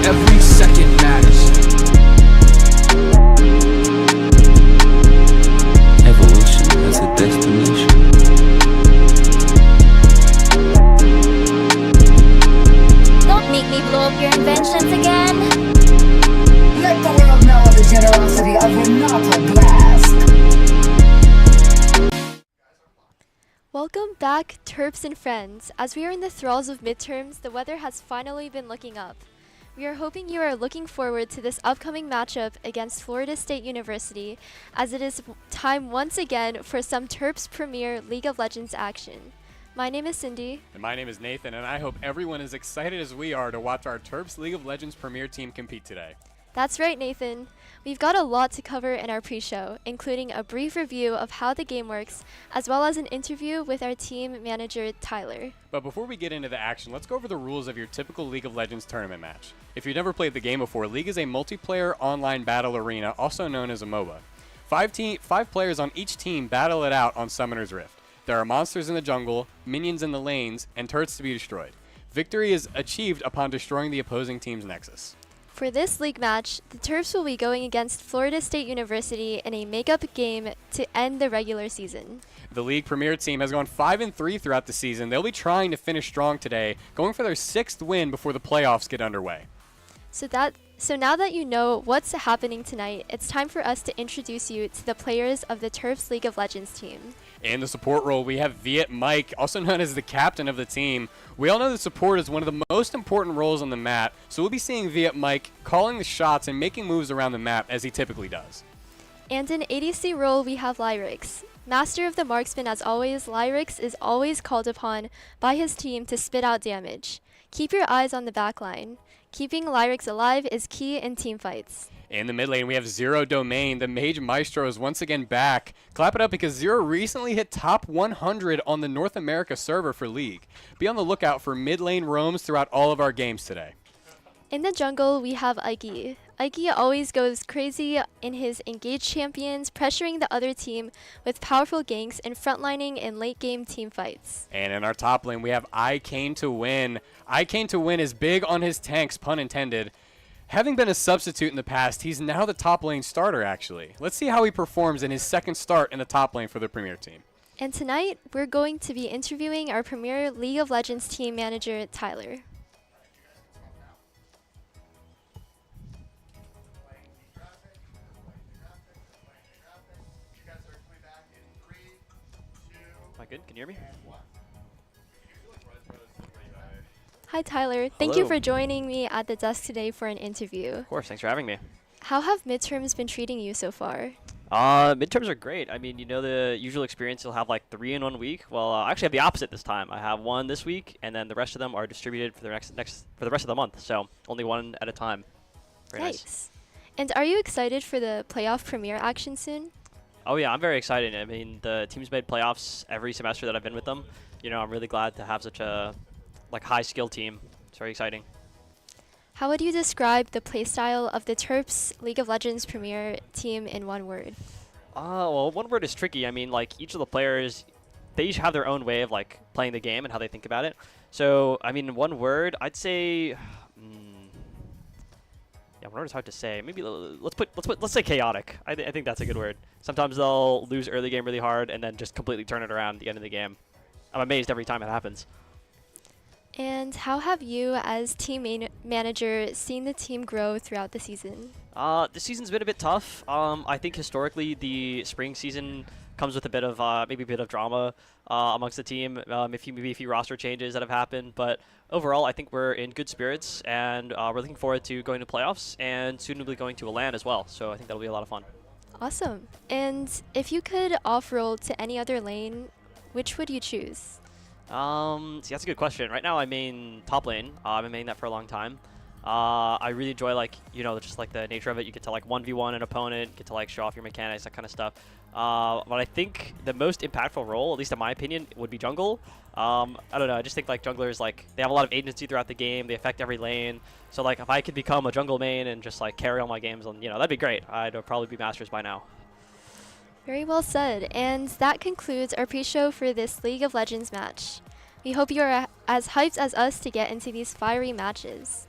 Every second matters. Evolution has a destination. Don't make me blow up your inventions again. Let the world know of the generosity of Renata Blast. Welcome back, Terps and friends. As we are in the thralls of midterms, the weather has finally been looking up. We are hoping you are looking forward to this upcoming matchup against Florida State University, as it is time once again for some Terps Premier League of Legends action. My name is Cindy. And my name is Nathan, and I hope everyone is excited as we are to watch our Terps League of Legends Premier team compete today. That's right, Nathan. We've got a lot to cover in our pre-show, including a brief review of how the game works, as well as an interview with our team manager, Tyler. But before we get into the action, let's go over the rules of your typical League of Legends tournament match. If you've never played the game before, League is a multiplayer online battle arena, also known as a MOBA. Five players on each team battle it out on Summoner's Rift. There are monsters in the jungle, minions in the lanes, and turrets to be destroyed. Victory is achieved upon destroying the opposing team's nexus. For this league match, the Terps will be going against Florida State University in a makeup game to end the regular season. The League Premier team has gone 5-3 throughout the season. They'll be trying to finish strong today, going for their 6th win before the playoffs get underway. So now that you know what's happening tonight, it's time for us to introduce you to the players of the Terps League of Legends team. In the support role, we have Viet Mike, also known as the captain of the team. We all know that support is one of the most important roles on the map, so we'll be seeing Viet Mike calling the shots and making moves around the map as he typically does. And in ADC role, we have Lyrix. Master of the marksman as always, Lyrix is always called upon by his team to spit out damage. Keep your eyes on the backline. Keeping Lyrix alive is key in team fights. In the mid lane, we have Zero Domain. The Mage Maestro is once again back. Clap it up because Zero recently hit top 100 on the North America server for League. Be on the lookout for mid lane roams throughout all of our games today. In the jungle, we have Ike. Ike always goes crazy in his engaged champions, pressuring the other team with powerful ganks and frontlining in late game team fights. And in our top lane, we have I Came to Win. I Came to Win is big on his tanks, pun intended. Having been a substitute in the past, he's now the top lane starter, actually. Let's see how he performs in his second start in the top lane for the Premier team. And tonight, we're going to be interviewing our Premier League of Legends team manager, Tyler. Am I good? Can you hear me? Hi, Tyler. Thank you Hello. for joining me at the desk today for an interview. Of course, thanks for having me. How have midterms been treating you so far? Midterms are great. I mean, you know the usual experience, you'll have like 3 in 1 week. Well, I actually have the opposite this time. I have 1 this week, and then the rest of them are distributed for the for the rest of the month. So only 1 at a time. Very nice. And are you excited for the playoff premiere action soon? Oh yeah, I'm very excited. I mean, the team's made playoffs every semester that I've been with them. You know, I'm really glad to have such a high skill team. It's very exciting. How would you describe the playstyle of the Terps League of Legends Premier team in one word? Well, one word is tricky. I mean, like, each of the players, they each have their own way of, like, playing the game and how they think about it. So, I mean, in one word, I'd say, yeah, one word is hard to say. Maybe let's say chaotic. I think that's a good word. Sometimes they'll lose early game really hard and then just completely turn it around at the end of the game. I'm amazed every time it happens. And how have you, as team manager, seen the team grow throughout the season? The season's been a bit tough. I think historically the spring season comes with a bit of maybe a bit of drama amongst the team. Maybe a few roster changes that have happened, but overall I think we're in good spirits, and we're looking forward to going to playoffs and soon we'll be going to a LAN as well. So I think that'll be a lot of fun. Awesome. And if you could off-roll to any other lane, which would you choose? See, that's a good question. Right now I main top lane. I've been maining that for a long time. I really enjoy just like the nature of it. You get to like 1v1 an opponent, get to like show off your mechanics, that kind of stuff. But I think the most impactful role, at least in my opinion, would be jungle. I don't know. I just think like junglers, like they have a lot of agency throughout the game. They affect every lane. So like if I could become a jungle main and just like carry all my games, that'd be great. I'd probably be masters by now. Very well said. And that concludes our pre-show for this League of Legends match. We hope you are as hyped as us to get into these fiery matches.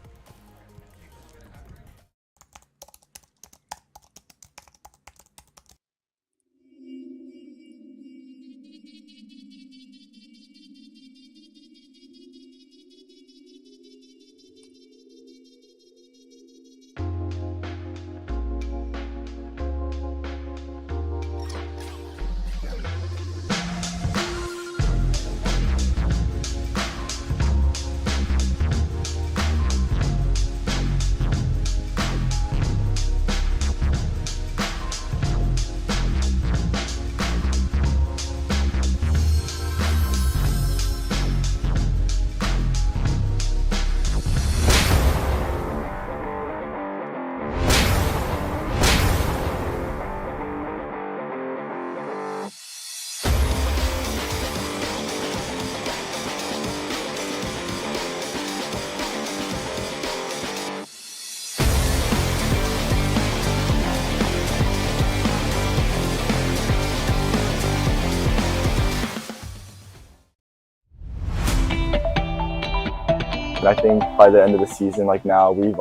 I think by the end of the season, like now, we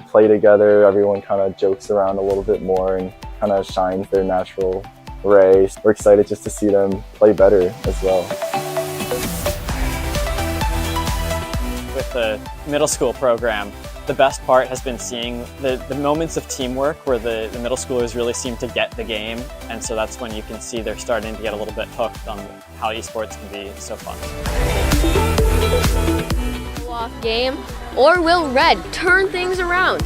play together, everyone kind of jokes around a little bit more and kind of shines their natural ray. We're excited just to see them play better as well. With the middle school program, the best part has been seeing the moments of teamwork where the middle schoolers really seem to get the game, and so that's when you can see they're starting to get a little bit hooked on how esports can be so fun. Off game, or will Red turn things around?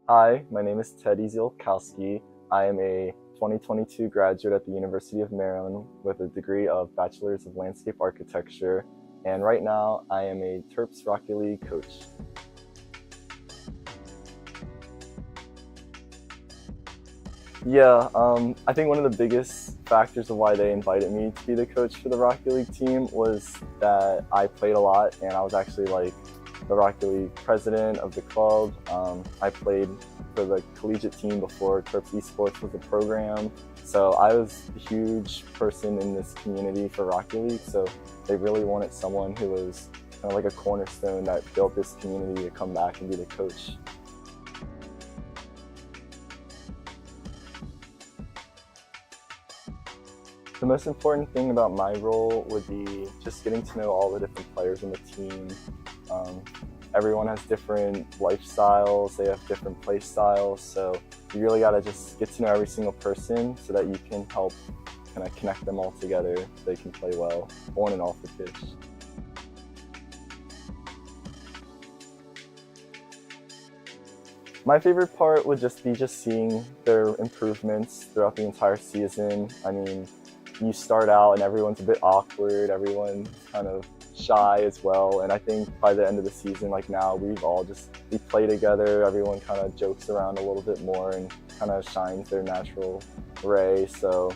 Hi, my name is Teddy Zielkowski. I am a 2022 graduate at the University of Maryland with a degree of Bachelor's of Landscape Architecture, and right now I am a Terps Rocket League coach. Yeah, I think one of the biggest factors of why they invited me to be the coach for the Rocket League team was that I played a lot, and I was actually like the Rocket League president of the club. I played for the collegiate team before Terps Esports was a program. So I was a huge person in this community for Rocket League, so they really wanted someone who was kind of like a cornerstone that built this community to come back and be the coach. The most important thing about my role would be just getting to know all the different players in the team. Everyone has different lifestyles, they have different play styles, so you really got to just get to know every single person so that you can help kind of connect them all together so they can play well on and off the pitch. My favorite part would just be seeing their improvements throughout the entire season. I mean, you start out and everyone's a bit awkward, everyone's kind of shy as well, and I think by the end of the season, like now, we play together, everyone kind of jokes around a little bit more and kind of shines their natural ray, so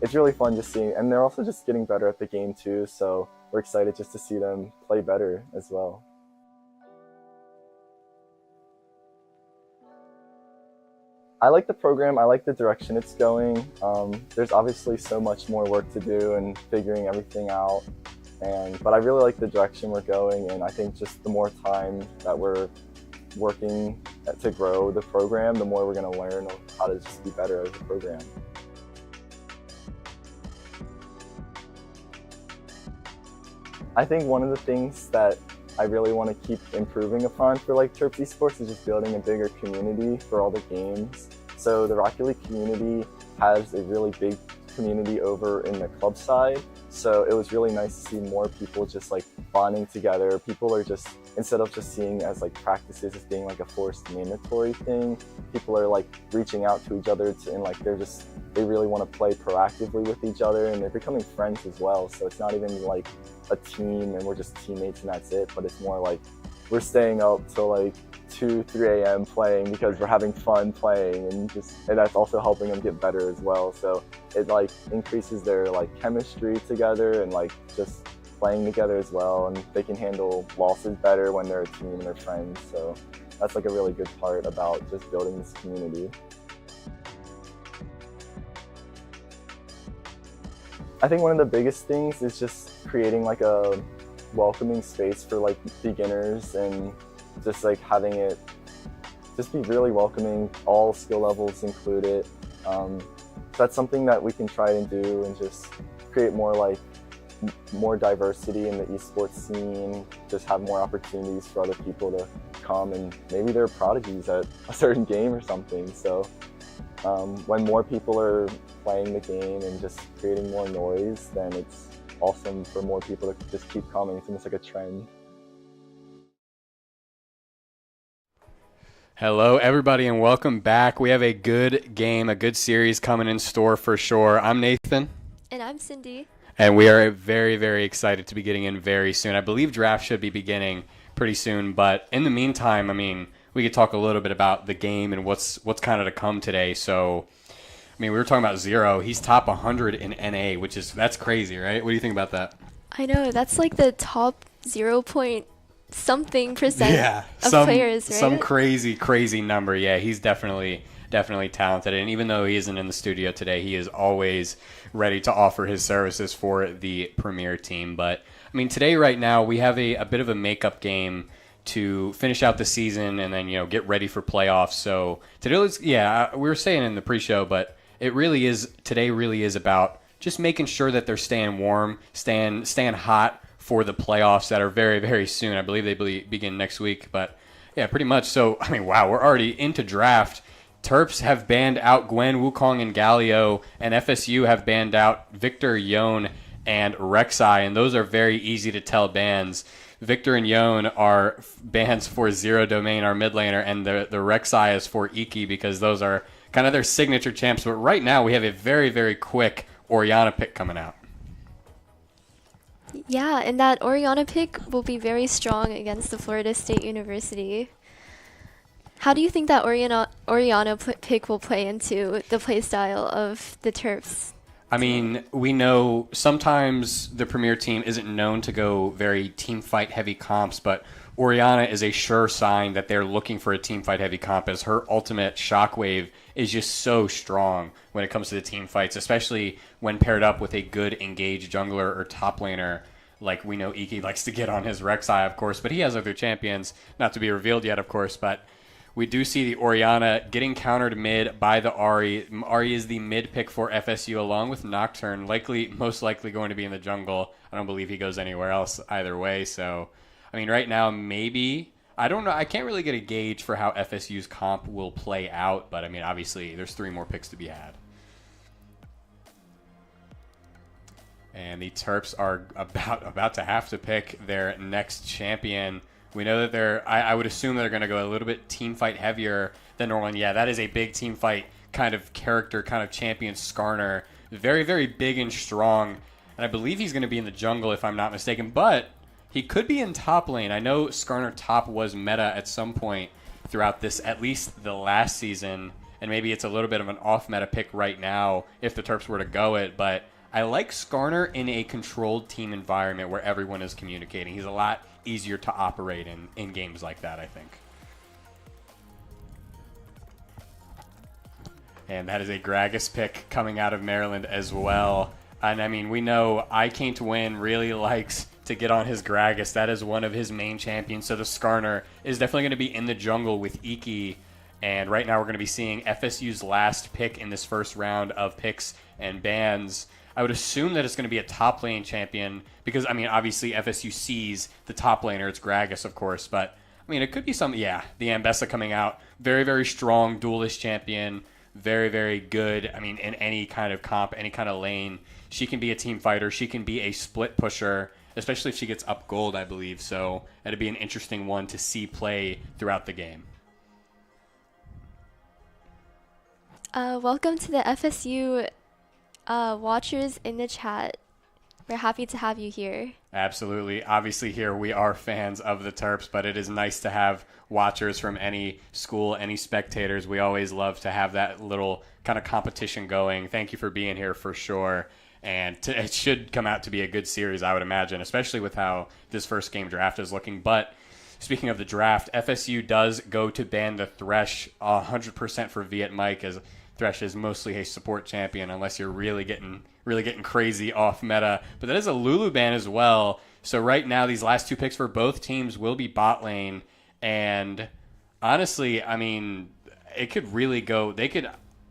it's really fun just seeing, and they're also just getting better at the game too, so we're excited just to see them play better as well. I like the program, I like the direction it's going. There's obviously so much more work to do and figuring everything out, but I really like the direction we're going, and I think just the more time that we're working to grow the program, the more we're going to learn how to just be better as a program. I think one of the things that I really want to keep improving upon for like Terps Esports is just building a bigger community for all the games. So the Rocket League community has a really big community over in the club side. So it was really nice to see more people just like bonding together. People are just, instead of just seeing as like practices as being like a forced mandatory thing, people are like reaching out to each other and like they really want to play proactively with each other, and they're becoming friends as well. So it's not even like a team and we're just teammates and that's it, but it's more like we're staying up till like 2, 3 a.m. playing because we're having fun playing, and that's also helping them get better as well. So it like increases their like chemistry together and like just playing together as well, and they can handle losses better when they're a team and they're friends. So that's like a really good part about just building this community. I think one of the biggest things is just creating like a welcoming space for like beginners, and just like having it just be really welcoming, all skill levels included. So that's something that we can try and do, and just create more diversity in the esports scene, just have more opportunities for other people to come, and maybe they're prodigies at a certain game or something. So when more people are playing the game and just creating more noise, then it's awesome for more people to just keep coming. It's almost like a trend. Hello, everybody, and welcome back. We have a good game, a good series coming in store for sure. I'm Nathan. And I'm Cindy. And we are very, very excited to be getting in very soon. I believe draft should be beginning pretty soon, but in the meantime, I mean, we could talk a little bit about the game and what's kind of to come today. So, I mean, we were talking about Zero. He's top 100 in NA, that's crazy, right? What do you think about that? I know, that's like the top 0.something% of players, right? Some crazy number. Yeah, he's definitely talented. And even though he isn't in the studio today, he is always ready to offer his services for the Premier team. But, I mean, today right now we have a bit of a makeup game to finish out the season and then, get ready for playoffs. So today, we were saying in the pre-show, but today really is about just making sure that they're staying warm, staying hot for the playoffs that are very, very soon. I believe they begin next week, but yeah, pretty much. So, I mean, wow, we're already into draft. Terps have banned out Gwen, Wukong, and Galio, and FSU have banned out Victor, Yone, and Rek'Sai, and those are very easy to tell bans. Victor and Yone are bans for Zero Domain, our mid laner, and the Rek'Sai is for Iki because those are kind of their signature champs. But right now we have a very, very quick Orianna pick coming out. Yeah, and that Orianna pick will be very strong against the Florida State University. How do you think that Orianna pick will play into the playstyle of the Terps? I mean, we know sometimes the Premier team isn't known to go very team fight heavy comps, but Orianna is a sure sign that they're looking for a team fight heavy comp, as her ultimate shockwave is just so strong when it comes to the team fights, especially when paired up with a good engaged jungler or top laner. Like we know Iki likes to get on his Rek'Sai, of course, but he has other champions, not to be revealed yet, of course, but we do see the Orianna getting countered mid by the Ahri. Ahri is the mid pick for FSU along with Nocturne, most likely going to be in the jungle. I don't believe he goes anywhere else either way. So, I mean, right now, maybe. I don't know. I can't really get a gauge for how FSU's comp will play out, but I mean, obviously, there's 3 more picks to be had. And the Terps are about to have to pick their next champion. We know that I would assume they're going to go a little bit team fight heavier than normal. And yeah, that is a big team fight kind of character, kind of champion, Skarner. Very, very big and strong. And I believe he's going to be in the jungle if I'm not mistaken. But he could be in top lane. I know Skarner top was meta at some point throughout this, at least the last season. And maybe it's a little bit of an off-meta pick right now if the Terps were to go it. But I like Skarner in a controlled team environment where everyone is communicating. He's a lot easier to operate in games like that, I think. And that is a Gragas pick coming out of Maryland as well. And I mean, we know I Came to Win really likes to get on his Gragas. That is one of his main champions. So the Skarner is definitely going to be in the jungle with Iki. And right now we're going to be seeing FSU's last pick in this first round of picks and bans. I would assume that it's going to be a top lane champion because, I mean, obviously FSU sees the top laner. It's Gragas, of course. But, I mean, it could be the Ambessa coming out. Very, very strong duelist champion. very, very good. I mean, in any kind of comp, any kind of lane. She can be a team fighter. She can be a split pusher, especially if she gets up gold, I believe. So that'd be an interesting one to see play throughout the game. Welcome to the FSU watchers in the chat. We're happy to have you here. Absolutely. Obviously here we are fans of the Terps, but it is nice to have watchers from any school, any spectators. We always love to have that little kind of competition going. Thank you for being here for sure. And it should come out to be a good series, I would imagine, especially with how this first game draft is looking. But speaking of the draft, FSU does go to ban the Thresh 100% for Viet Mike, as Thresh is mostly a support champion unless you're really getting crazy off meta. But that is a Lulu ban as well. So right now, these last two picks for both teams will be bot lane. And honestly, I mean, it could really go.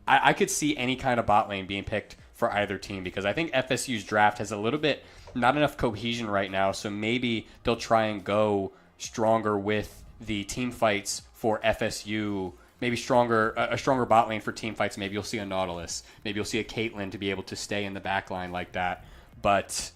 I could see any kind of bot lane being picked for either team, because I think FSU's draft has a little bit not enough cohesion right now. So maybe they'll try and go stronger with the team fights for FSU. Maybe a stronger bot lane for team fights. Maybe you'll see a Nautilus. Maybe you'll see a Caitlyn to be able to stay in the back line like that. But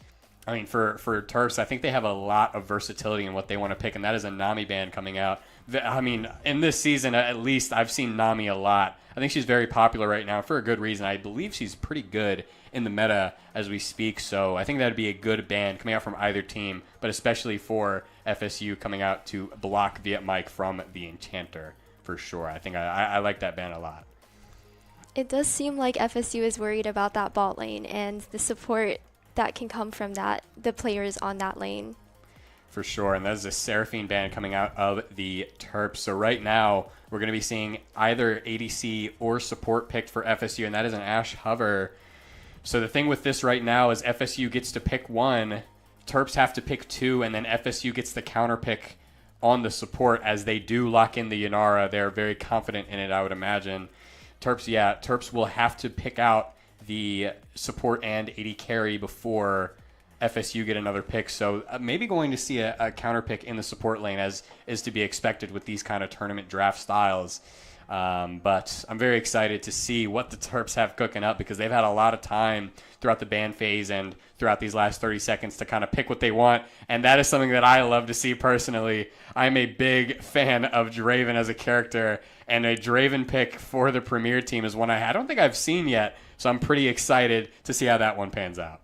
I mean, for Terps, I think they have a lot of versatility in what they want to pick, and that is a Nami ban coming out. I mean, in this season, at least, I've seen Nami a lot. I think she's very popular right now for a good reason. I believe she's pretty good in the meta as we speak, so I think that would be a good ban coming out from either team, but especially for FSU coming out to block Viet Mike from the Enchanter, for sure. I think I like that ban a lot. It does seem like FSU is worried about that bot lane and the support that can come from that, the players on that lane. For sure, and that is a Seraphine ban coming out of the Terps. So right now, we're going to be seeing either ADC or support picked for FSU, and that is an Ashe Hover. So the thing with this right now is FSU gets to pick one, Terps have to pick two, and then FSU gets the counter pick on the support, as they do lock in the Yanara. They're very confident in it, I would imagine. Terps will have to pick out the support and AD carry before FSU get another pick. So maybe going to see a counter pick in the support lane, as is to be expected with these kind of tournament draft styles. But I'm very excited to see what the Terps have cooking up, because they've had a lot of time throughout the ban phase and throughout these last 30 seconds to kind of pick what they want. And that is something that I love to see personally. I'm a big fan of Draven as a character, and a Draven pick for the Premier team is one I don't think I've seen yet. So I'm pretty excited to see how that one pans out.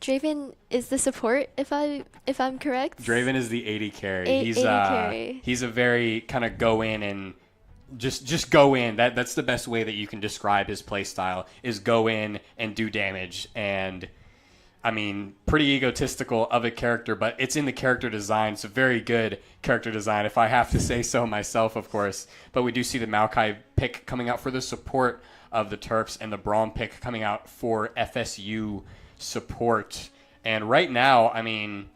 Draven is the support, if I'm correct. Draven is the AD carry. Carry. He's a very kind of go in and just go in. That's the best way that you can describe his play style, is go in and do damage. And I mean, pretty egotistical of a character, but it's in the character design. So very good character design, if I have to say so myself, of course. But we do see the Maokai pick coming out for the support of the Terps, and the Braum pick coming out for FSU support. And right now, I mean,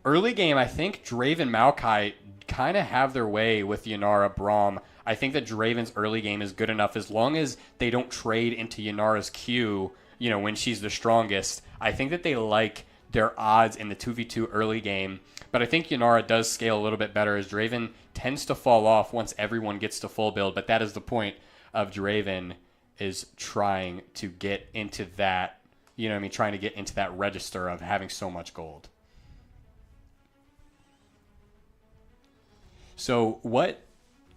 early game, I think Draven Maokai kind of have their way with Yanara Braum. I think that Draven's early game is good enough, as long as they don't trade into Yanara's Q, when she's the strongest. I think that they like their odds in the 2v2 early game. But I think Yanara does scale a little bit better, as Draven tends to fall off once everyone gets to full build. But that is the point of Draven, is trying to get into that, trying to get into that register of having so much gold. So what,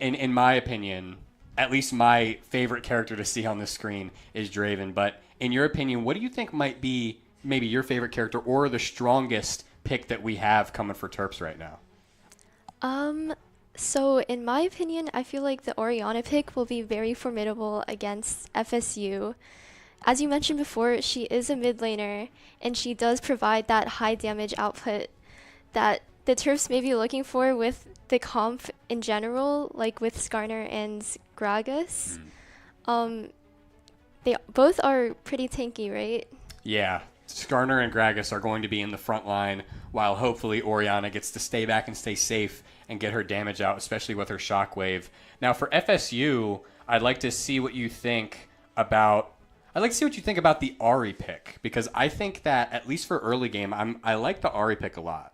in my opinion, at least my favorite character to see on the screen is Draven. But in your opinion, what do you think might be maybe your favorite character, or the strongest pick that we have coming for Terps right now? So in my opinion, I feel like the Orianna pick will be very formidable against FSU. As you mentioned before, she is a mid laner, and she does provide that high damage output that the Terps may be looking for with the comp in general, like with Skarner and Gragas. They both are pretty tanky, right? Yeah. Skarner and Gragas are going to be in the front line, while hopefully Orianna gets to stay back and stay safe and get her damage out, especially with her Shockwave. Now for FSU, I'd like to see what you think about the Ahri pick, because I think that, at least for early game, I like the Ahri pick a lot.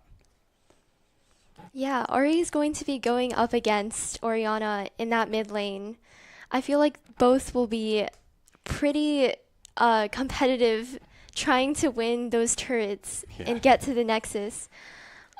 Yeah, Ari is going to be going up against Oriana in that mid lane. I feel like both will be pretty competitive trying to win those turrets and get to the Nexus.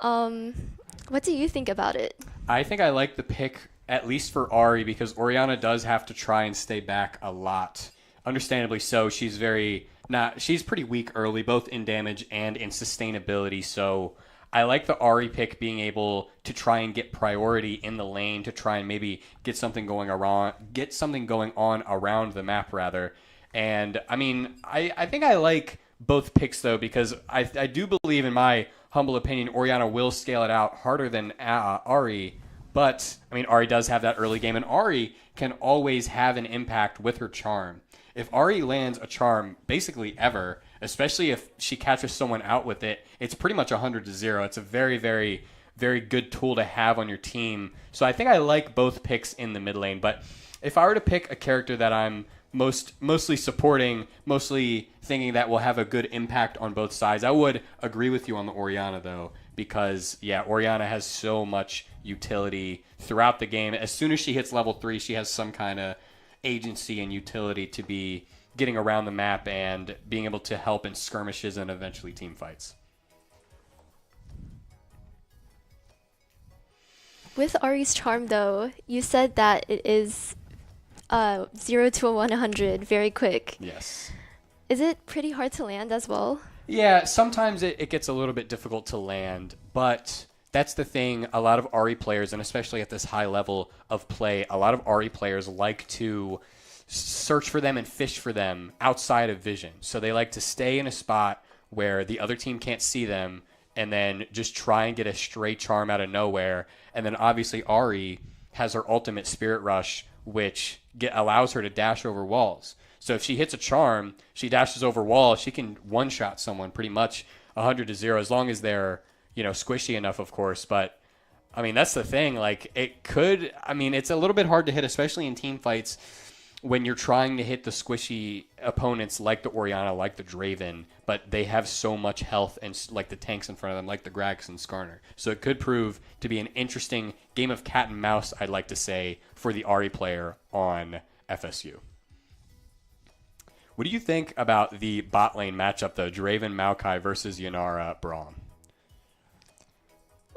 What do you think about it? I think I like the pick, at least for Ari, because Oriana does have to try and stay back a lot. Understandably so. She's pretty weak early, both in damage and in sustainability. So I like the Ari pick being able to try and get priority in the lane to try and maybe get something going on around the map rather. And I mean, I think I like both picks though, because I do believe, in my humble opinion, Oriana will scale it out harder than Ari. But I mean, Ari does have that early game, and Ari can always have an impact with her charm. If Ari lands a charm basically ever, especially if she catches someone out with it, it's pretty much 100-0. It's a very, very, very good tool to have on your team. So I think I like both picks in the mid lane. But if I were to pick a character that I'm mostly supporting, mostly thinking that will have a good impact on both sides, I would agree with you on the Oriana, though, because, yeah, Oriana has so much utility throughout the game. As soon as she hits level 3, she has some kind of agency and utility to be getting around the map and being able to help in skirmishes and eventually team fights. With Ari's charm, though, you said that it is 0 to 100 very quick. Yes. Is it pretty hard to land as well? Yeah, sometimes it gets a little bit difficult to land, but that's the thing. A lot of Ari players, and especially at this high level of play, a lot of Ari players like to search for them and fish for them outside of vision. So they like to stay in a spot where the other team can't see them and then just try and get a stray charm out of nowhere. And then obviously Ari has her ultimate Spirit Rush, which allows her to dash over walls. So if she hits a charm, she dashes over walls, she can one-shot someone pretty much 100-0, as long as they're, squishy enough, of course. But, I mean, that's the thing. Like, it's a little bit hard to hit, especially in team fights, when you're trying to hit the squishy opponents like the Oriana, like the Draven, but they have so much health and like the tanks in front of them, like the Gragas and Skarner. So it could prove to be an interesting game of cat and mouse, I'd like to say, for the Ari player on FSU. What do you think about the bot lane matchup, though? Draven Maokai versus Yanara Braum.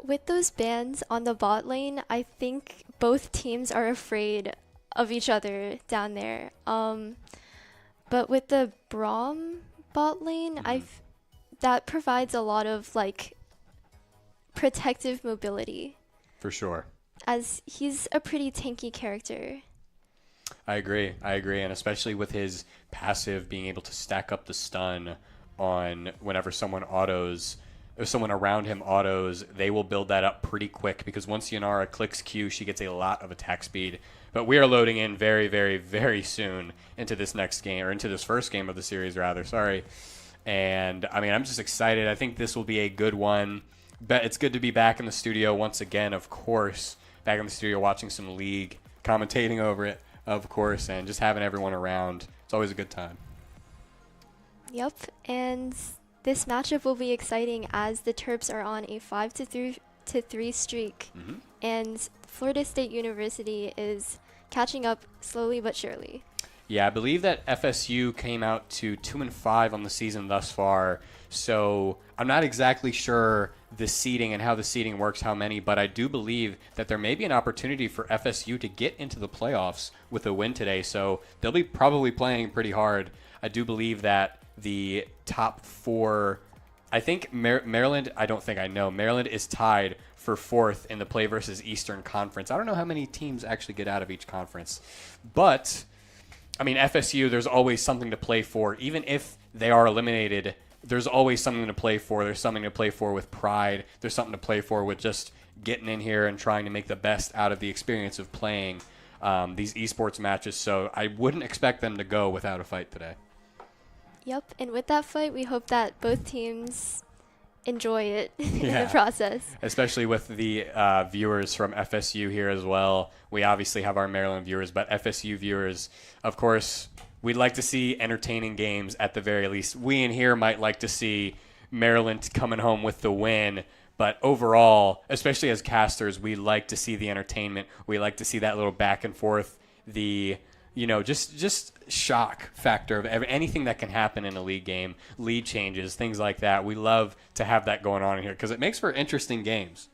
With those bans on the bot lane, I think both teams are afraid of each other down there. But with the Braum bot lane, that provides a lot of protective mobility. For sure. As he's a pretty tanky character. I agree, and especially with his passive being able to stack up the stun on whenever someone autos, if someone around him autos, they will build that up pretty quick, because once Yanara clicks Q, she gets a lot of attack speed. But we are loading in very, very, very soon into this next game, or into this first game of the series, rather. Sorry. And, I mean, I'm just excited. I think this will be a good one. But it's good to be back in the studio once again, of course. Back in the studio watching some League, commentating over it, of course, and just having everyone around. It's always a good time. Yep, and this matchup will be exciting as the Terps are on a 5-3 streak. And Florida State University is catching up slowly but surely. Yeah, I believe that FSU came out to 2-5 on the season thus far. So I'm not exactly sure the seeding and how the seeding works, how many, but I do believe that there may be an opportunity for FSU to get into the playoffs with a win today. So they'll be probably playing pretty hard. I do believe that the top 4, I think Maryland, I don't think I know. Maryland is tied for 4th in the Play versus Eastern Conference. I don't know how many teams actually get out of each conference. But, I mean, FSU, there's always something to play for. Even if they are eliminated, there's always something to play for. There's something to play for with pride. There's something to play for with just getting in here and trying to make the best out of the experience of playing these esports matches. So I wouldn't expect them to go without a fight today. Yep, and with that fight, we hope that both teams enjoy it in the process. Especially with the viewers from FSU here as well. We obviously have our Maryland viewers, but FSU viewers, of course, we'd like to see entertaining games at the very least. We in here might like to see Maryland coming home with the win, But overall, especially as casters, we like to see the entertainment. We like to see that little back and forth, the just shock factor of anything that can happen in a league game, lead changes, things like that. We love to have that going on in here because it makes for interesting games.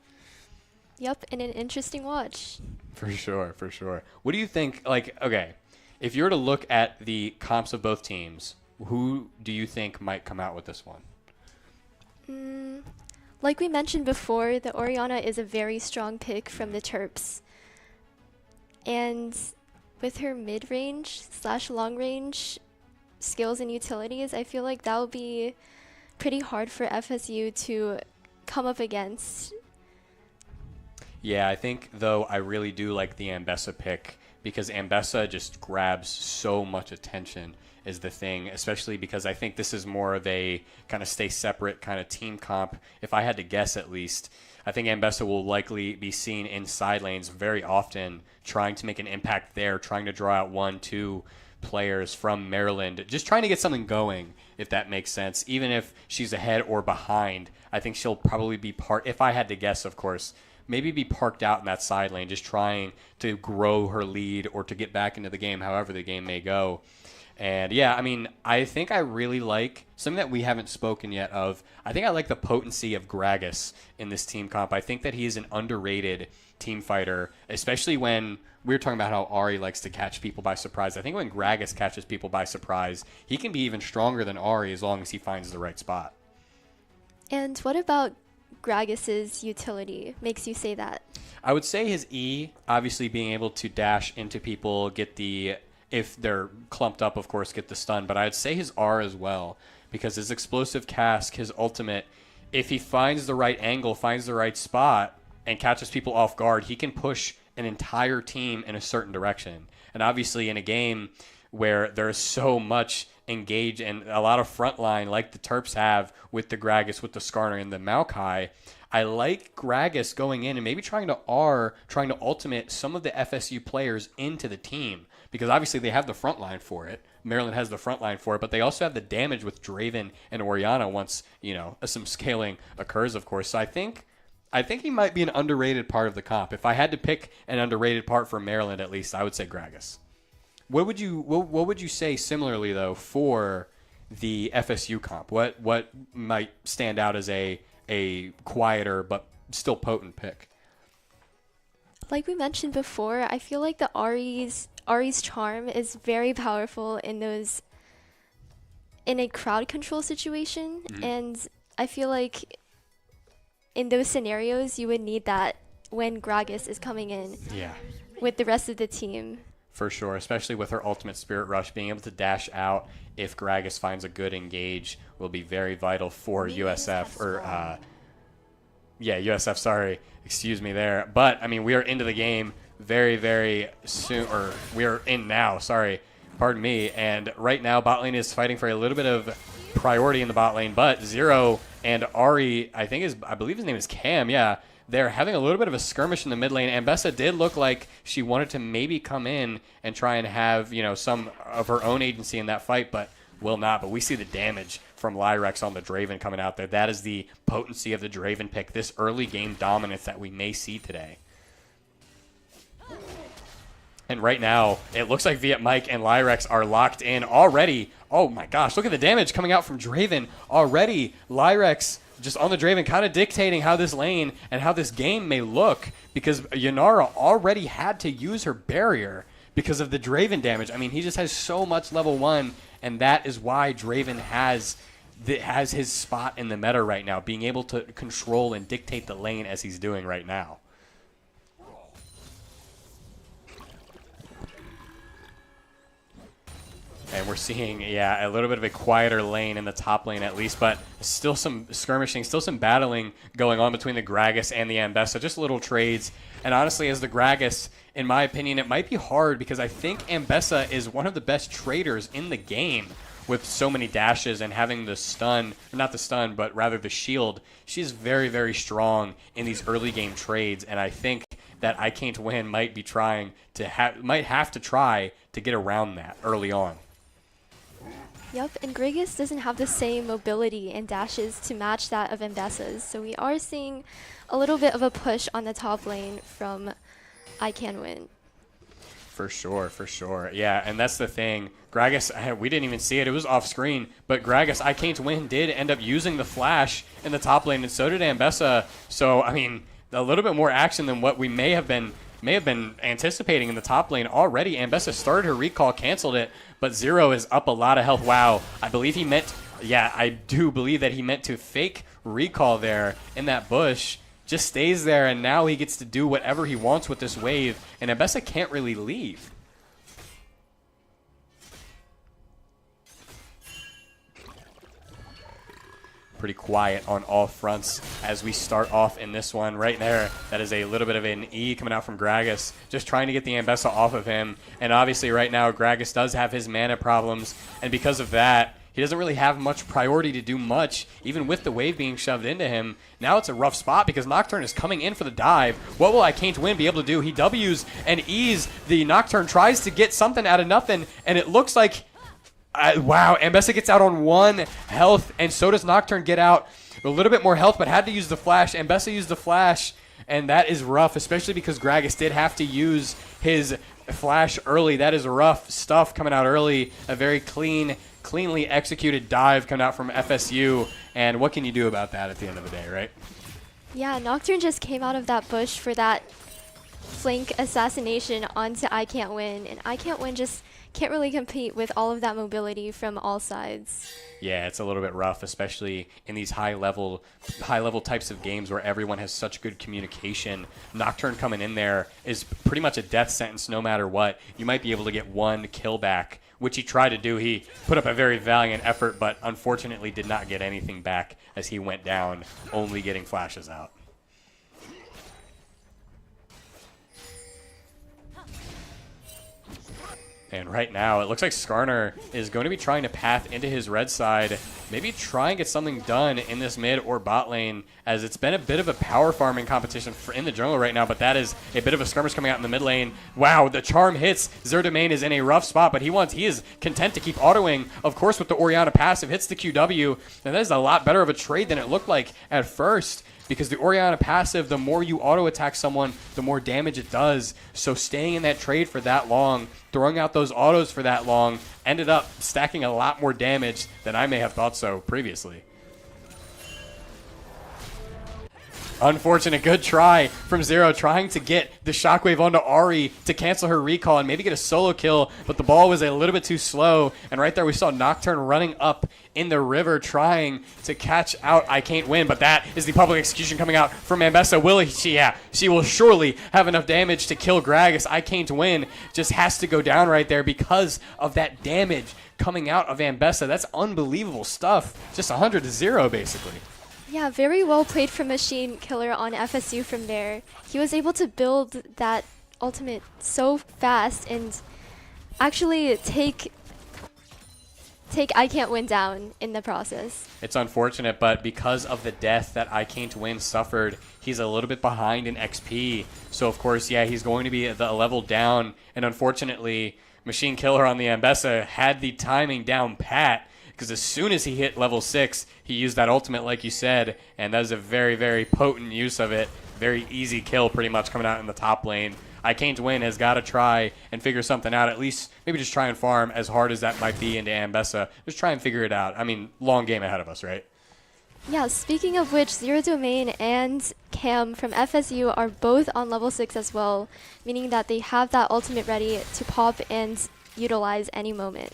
Yep, and an interesting watch. For sure, for sure. What do you think, okay, if you were to look at the comps of both teams, who do you think might come out with this one? Like we mentioned before, the Orianna is a very strong pick from the Terps. And with her mid-range / long-range skills and utilities, I feel like that will be pretty hard for FSU to come up against. Yeah, I think, though, I really do like the Ambessa pick because Ambessa just grabs so much attention is the thing, especially because I think this is more of a kind of stay separate kind of team comp. If I had to guess at least, I think Ambessa will likely be seen in side lanes very often, trying to make an impact there, trying to draw out 1-2 players from Maryland, just trying to get something going, if that makes sense. Even if she's ahead or behind, I think she'll probably be if I had to guess, of course, maybe be parked out in that side lane, just trying to grow her lead or to get back into the game, however the game may go. And yeah, I mean, I think I really like something that we haven't spoken yet of. I think I like the potency of Gragas in this team comp. I think that he is an underrated team fighter, especially when we were talking about how Ahri likes to catch people by surprise. I think when Gragas catches people by surprise, he can be even stronger than Ahri as long as he finds the right spot. And what about Gragas's utility makes you say that? I would say his E, obviously being able to dash into people, get the... if they're clumped up, of course, get the stun. But I'd say his R as well, because his explosive cask, his ultimate, if he finds the right angle, finds the right spot, and catches people off guard, he can push an entire team in a certain direction. And obviously in a game where there's so much engage and a lot of frontline like the Terps have with the Gragas, with the Skarner, and the Maokai, I like Gragas going in and maybe trying to ultimate some of the FSU players into the team. Because obviously they have the front line for it. Maryland has the front line for it, but they also have the damage with Draven and Orianna once, some scaling occurs, of course. So I think he might be an underrated part of the comp. If I had to pick an underrated part for Maryland, at least, I would say Gragas. What would you say similarly though for the FSU comp? What might stand out as a quieter but still potent pick? Like we mentioned before, I feel like the Ahri's charm is very powerful in a crowd control situation, and I feel like in those scenarios you would need that when Gragas is coming in with the rest of the team. For sure, especially with her ultimate Spirit Rush, being able to dash out if Gragas finds a good engage will be very vital for USF, USF, sorry, excuse me there. But, I mean, we are into the game very, very soon, or we are in now, sorry, pardon me. And right now, bot lane is fighting for a little bit of priority in the bot lane, but Zero and Ahri, I believe his name is Cam, they're having a little bit of a skirmish in the mid lane. Ambessa did look like she wanted to maybe come in and try and have, some of her own agency in that fight, but will not. But we see the damage from Lyrex on the Draven coming out there. That is the potency of the Draven pick, this early game dominance that we may see today. And right now, it looks like Viet Mike and Lyrex are locked in already. Oh my gosh, look at the damage coming out from Draven already. Lyrex just on the Draven, kind of dictating how this lane and how this game may look, because Yanara already had to use her barrier because of the Draven damage. I mean, he just has so much level 1, and that is why Draven has his spot in the meta right now, being able to control and dictate the lane as he's doing right now. And we're seeing, a little bit of a quieter lane in the top lane at least, but still some skirmishing, still some battling going on between the Gragas and the Ambessa, just little trades. And honestly, as the Gragas, in my opinion, it might be hard because I think Ambessa is one of the best traders in the game with so many dashes and having the stun, or not the stun, but rather the shield. She's very, very strong in these early game trades, and I think that I Can't Win might have to try to get around that early on. Yep, and Gragas doesn't have the same mobility and dashes to match that of Ambessa's, so we are seeing a little bit of a push on the top lane from I Can Win. For sure, for sure. Yeah, and that's the thing. Gragas, we didn't even see it. It was off screen, but Gragas, I Can't Win, did end up using the flash in the top lane, and so did Ambessa. So, I mean, a little bit more action than what we may have been anticipating in the top lane already. Ambessa started her recall, canceled it, but Zero is up a lot of health. Wow, I believe he meant, yeah, I do believe that he meant to fake recall there in that bush. Just stays there, and now he gets to do whatever he wants with this wave, and Ambessa can't really leave. Pretty quiet on all fronts as we start off in this one. Right there, that is a little bit of an E coming out from Gragas, just trying to get the Ambessa off of him. And obviously right now, Gragas does have his mana problems, and because of that, he doesn't really have much priority to do much, even with the wave being shoved into him. Now it's a rough spot because Nocturne is coming in for the dive. What will I Can't Win be able to do? He W's and E's. The Nocturne tries to get something out of nothing, and it looks like, wow, Ambessa gets out on 1 health, and so does Nocturne get out a little bit more health, but had to use the flash. Ambessa used the flash, and that is rough, especially because Gragas did have to use his flash early. That is rough stuff coming out early. A very cleanly executed dive coming out from FSU, and what can you do about that at the end of the day, right? Yeah, Nocturne just came out of that bush for that flank assassination onto I Can't Win, and I Can't Win just can't really compete with all of that mobility from all sides. Yeah, it's a little bit rough, especially in these high level types of games where everyone has such good communication. Nocturne coming in there is pretty much a death sentence no matter what. You might be able to get 1 kill back, which he tried to do. He put up a very valiant effort, but unfortunately did not get anything back as he went down, only getting flashes out. And right now, it looks like Skarner is going to be trying to path into his red side, maybe try and get something done in this mid or bot lane, as it's been a bit of a power farming competition in the jungle right now, but that is a bit of a skirmish coming out in the mid lane. Wow, the charm hits. Zero Domain is in a rough spot, but he is content to keep autoing, of course, with the Orianna passive, hits the QW, and that is a lot better of a trade than it looked like at first. Because the Orianna passive, the more you auto-attack someone, the more damage it does. So staying in that trade for that long, throwing out those autos for that long, ended up stacking a lot more damage than I may have thought so previously. Unfortunate, good try from Zero, trying to get the shockwave onto Ahri to cancel her recall and maybe get a solo kill, but the ball was a little bit too slow, and right there we saw Nocturne running up in the river trying to catch out I Can't Win, but that is the public execution coming out from Ambessa. She will surely have enough damage to kill Gragas. I Can't Win just has to go down right there because of that damage coming out of Ambessa. That's unbelievable stuff. Just 100-0 basically. Yeah, very well played from Machine Killer on FSU from there. He was able to build that ultimate so fast and actually take I Can't Win down in the process. It's unfortunate, but because of the death that I Can't Win suffered, he's a little bit behind in XP. So of course, yeah, he's going to be a level down, and unfortunately, Machine Killer on the Ambessa had the timing down pat, because as soon as he hit level 6, he used that ultimate like you said, and that is a very, very potent use of it. Very easy kill pretty much coming out in the top lane. I Can't Win has got to try and figure something out, at least maybe just try and farm as hard as that might be into Ambessa. Just try and figure it out. I mean, long game ahead of us, right? Yeah, speaking of which, Zero Domain and Cam from FSU are both on level 6 as well, meaning that they have that ultimate ready to pop and utilize any moment.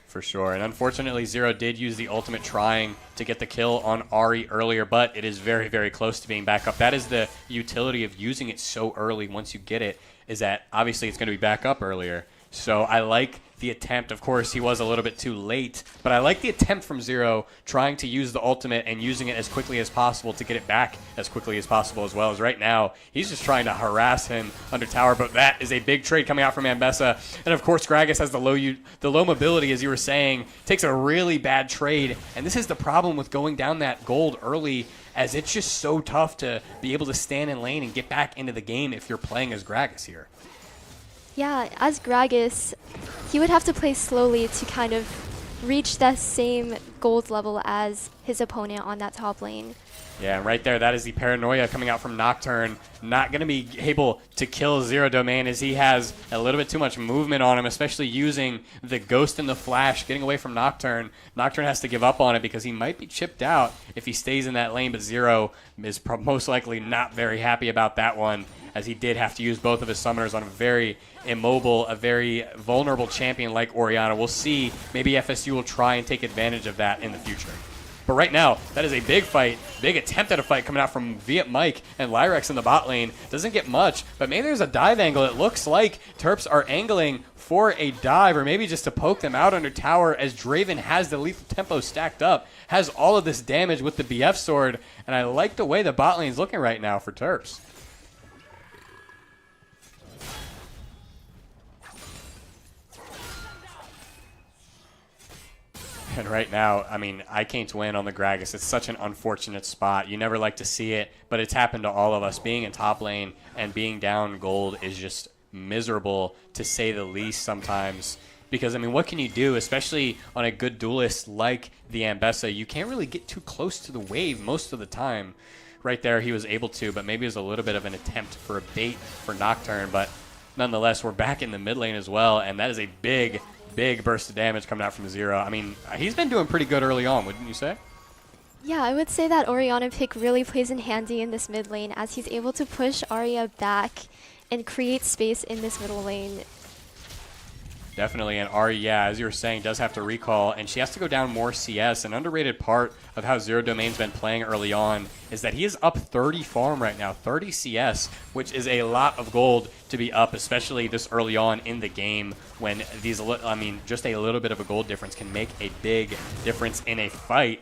For sure, and unfortunately Zero did use the ultimate trying to get the kill on Ahri earlier, but it is very, very close to being back up. That is the utility of using it so early once you get it, is that obviously it's going to be back up earlier. So I like the attempt. Of course, he was a little bit too late, but I like the attempt from Zero trying to use the ultimate and using it as quickly as possible to get it back as quickly as possible, as well as right now he's just trying to harass him under tower. But that is a big trade coming out from Ambessa, and of course Gragas has the low mobility, as you were saying, takes a really bad trade, and this is the problem with going down that gold early, as it's just so tough to be able to stand in lane and get back into the game if you're playing as Gragas here. Yeah, as Gragas, he would have to play slowly to kind of reach that same gold level as his opponent on that top lane. Yeah, and right there, that is the paranoia coming out from Nocturne. Not going to be able to kill Zero Domain as he has a little bit too much movement on him, especially using the Ghost and the Flash, getting away from Nocturne. Nocturne has to give up on it because he might be chipped out if he stays in that lane, but Zero is most likely not very happy about that one, as he did have to use both of his summoners on a very immobile, a very vulnerable champion like Orianna. We'll see. Maybe FSU will try and take advantage of that in the future. But right now, that is a big fight, big attempt at a fight coming out from Viet Mike and Lyrex in the bot lane. Doesn't get much, but maybe there's a dive angle. It looks like Terps are angling for a dive, or maybe just to poke them out under tower, as Draven has the lethal tempo stacked up, has all of this damage with the BF sword, and I like the way the bot lane is looking right now for Terps. And right now, I mean, I can't win on the Gragas. It's such an unfortunate spot. You never like to see it, but it's happened to all of us. Being in top lane and being down gold is just miserable, to say the least sometimes. Because, I mean, what can you do, especially on a good duelist like the Ambessa? You can't really get too close to the wave most of the time. Right there, he was able to, but maybe it was a little bit of an attempt for a bait for Nocturne. But nonetheless, we're back in the mid lane as well, and that is a big burst of damage coming out from Zero. I mean, he's been doing pretty good early on, wouldn't you say? Yeah, I would say that Orianna pick really plays in handy in this mid lane, as he's able to push Arya back and create space in this middle lane. Definitely, and Arya, yeah, as you were saying, does have to recall, and she has to go down more CS. An underrated part of how Zero Domain's been playing early on is that he is up 30 farm right now, 30 CS, which is a lot of gold to be up, especially this early on in the game, when these, I mean, just a little bit of a gold difference can make a big difference in a fight.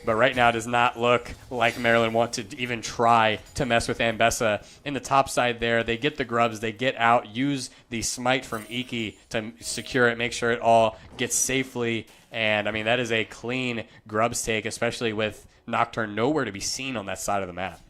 But right now, it does not look like Maryland want to even try to mess with Ambessa. In the top side there, they get the grubs, they get out, use the smite from Iki to secure it, make sure it all gets safely. And, I mean, that is a clean grubs take, especially with Nocturne nowhere to be seen on that side of the map.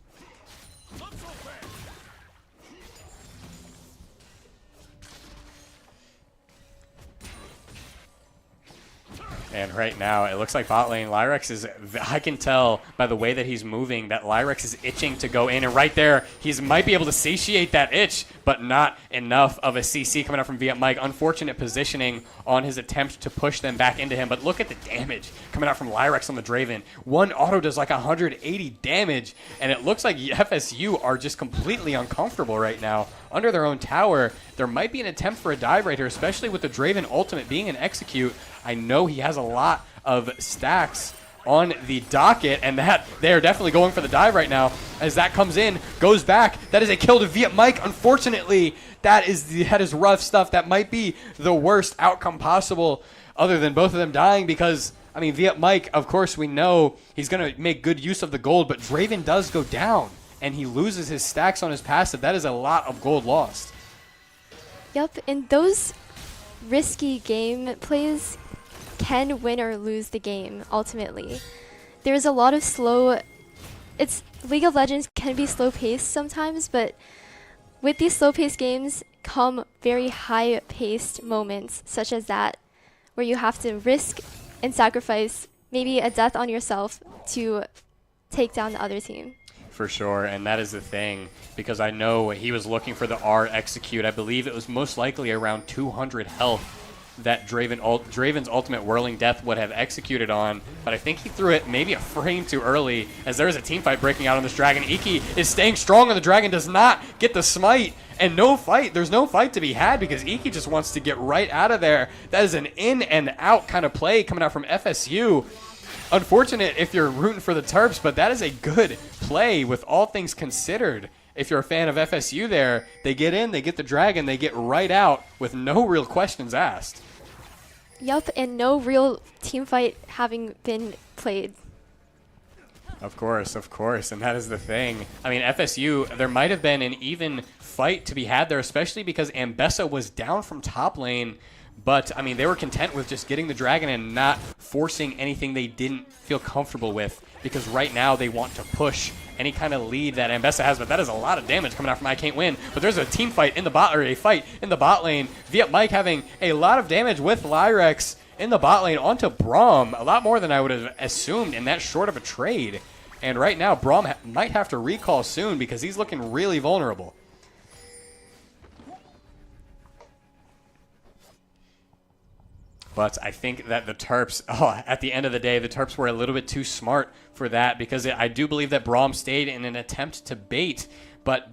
And right now, it looks like bot lane, Lyrex is, I can tell by the way that he's moving that Lyrex is itching to go in. And right there, he might be able to satiate that itch, but not enough of a CC coming up from Viet Mike. Unfortunate positioning on his attempt to push them back into him. But look at the damage coming out from Lyrex on the Draven. One auto does like 180 damage, and it looks like FSU are just completely uncomfortable right now. Under their own tower, there might be an attempt for a dive right here, especially with the Draven ultimate being an execute. I know he has a lot of stacks on the docket, and that they're definitely going for the dive right now. As that comes in, goes back. That is a kill to Viet Mike. Unfortunately, that is rough stuff. That might be the worst outcome possible, other than both of them dying, because, I mean, Viet Mike, of course, we know he's going to make good use of the gold, but Draven does go down, and he loses his stacks on his passive. That is a lot of gold lost. Yep, and those risky game plays can win or lose the game, ultimately. There's a lot of League of Legends can be slow-paced sometimes, but with these slow-paced games come very high-paced moments, such as that, where you have to risk and sacrifice maybe a death on yourself to take down the other team. For sure, and that is the thing, because I know he was looking for the R execute. I believe it was most likely around 200 health that Draven's ultimate Whirling Death would have executed on, but I think he threw it maybe a frame too early, as there is a team fight breaking out on this Dragon. Iki is staying strong, and the Dragon does not get the smite, and there's no fight to be had, because Iki just wants to get right out of there. That is an in and out kind of play coming out from FSU. Unfortunate if you're rooting for the Terps, but that is a good play with all things considered. If you're a fan of FSU there, they get in, they get the Dragon, they get right out with no real questions asked. Yup, and no real team fight having been played. Of course, and that is the thing. I mean, FSU, there might have been an even fight to be had there, especially because Ambessa was down from top lane. But, I mean, they were content with just getting the Dragon and not forcing anything they didn't feel comfortable with, because right now they want to push any kind of lead that Ambessa has. But that is a lot of damage coming out from I Can't Win. But there's a team fight in the bot, or a fight in the bot lane. Viet Mike having a lot of damage with Lyrex, in the bot lane onto Braum, a lot more than I would have assumed in that short of a trade. And right now, Braum might have to recall soon because he's looking really vulnerable. But I think that the Terps, at the end of the day, the Terps were a little bit too smart for that because I do believe that Braum stayed in an attempt to bait. But,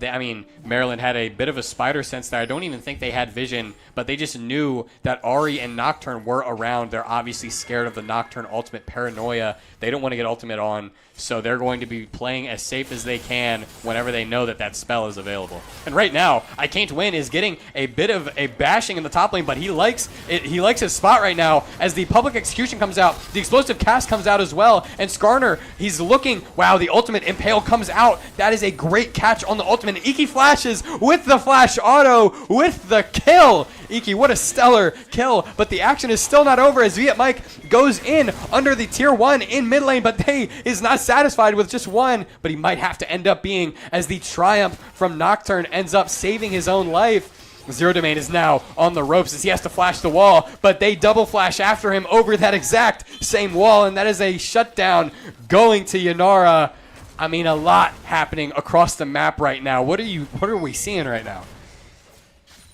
Maryland had a bit of a spider sense there. I don't even think they had vision, but they just knew that Ahri and Nocturne were around. They're obviously scared of the Nocturne ultimate paranoia. They don't want to get ultimate on, so they're going to be playing as safe as they can whenever they know that that spell is available. And right now, I Can't Win is getting a bit of a bashing in the top lane, but he likes it. He likes his spot right now as the public execution comes out. The explosive cast comes out as well, and Skarner, he's looking. Wow, the ultimate impale comes out. That is a great catch on the ultimate. Iki flashes with the flash auto with the kill. Iki, what a stellar kill, but the action is still not over as Viet Mike goes in under the tier 1 in mid lane, but they is not satisfied with just one, but he might have to end up being as the triumph from Nocturne ends up saving his own life. Zero Domain is now on the ropes as he has to flash the wall, but they double flash after him over that exact same wall, and that is a shutdown going to Yanara. A lot happening across the map right now. What are we seeing right now?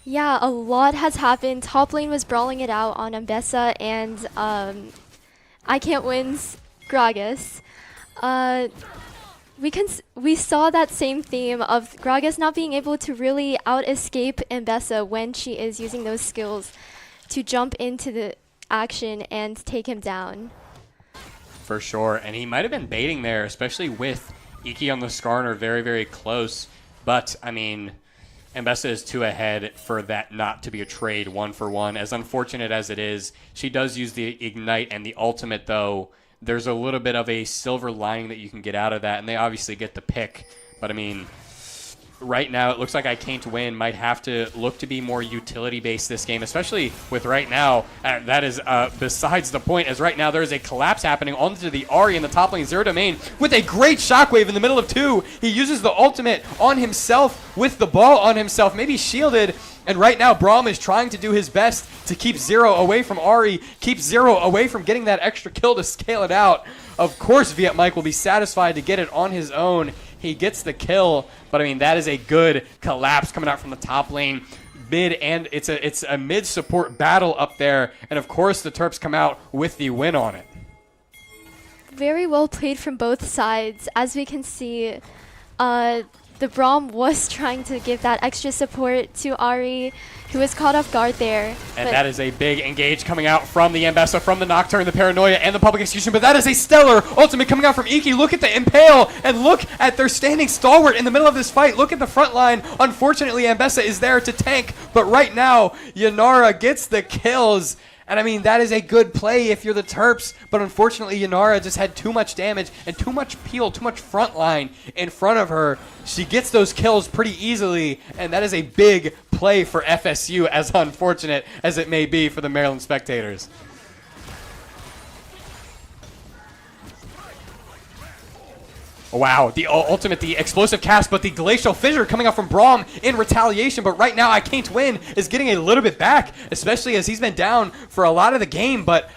Yeah, a lot has happened. Top lane was brawling it out on Ambessa and I Can't Win's Gragas. We saw that same theme of Gragas not being able to really out-escape Ambessa when she is using those skills to jump into the action and take him down. For sure, and he might have been baiting there, especially with Iki on the Skarner very, very close. But, Ambessa is 2 ahead for that not to be a trade 1-for-1. As unfortunate as it is, she does use the Ignite and the ultimate, though. There's a little bit of a silver lining that you can get out of that, and they obviously get the pick. But, right now, it looks like I Can't Win might have to look to be more utility-based this game, especially with right now. That is besides the point, as right now there is a collapse happening onto the Ahri in the top lane. Zero Domain with a great shockwave in the middle of 2. He uses the ultimate on himself with the ball on himself, maybe shielded. And right now, Braum is trying to do his best to keep Zero away from Ahri, keep Zero away from getting that extra kill to scale it out. Of course, Viet Mike will be satisfied to get it on his own. He gets the kill, but that is a good collapse coming out from the top lane. Mid, and it's a mid support battle up there, and of course the Terps come out with the win on it. Very well played from both sides. As we can see, the Braum was trying to give that extra support to Ahri, who was caught off guard there. And that is a big engage coming out from the Ambessa, from the Nocturne, the Paranoia, and the Public Execution. But that is a stellar ultimate coming out from Iki. Look at the Impale, and look at their standing stalwart in the middle of this fight. Look at the front line. Unfortunately, Ambessa is there to tank, but right now, Yanara gets the kills. And that is a good play if you're the Terps, but unfortunately Yanara just had too much damage and too much peel, too much front line in front of her. She gets those kills pretty easily, and that is a big play for FSU, as unfortunate as it may be for the Maryland spectators. Wow, the ultimate, the explosive cast, but the glacial fissure coming out from Braum in retaliation. But right now, I Can't Win is getting a little bit back, especially as he's been down for a lot of the game. But,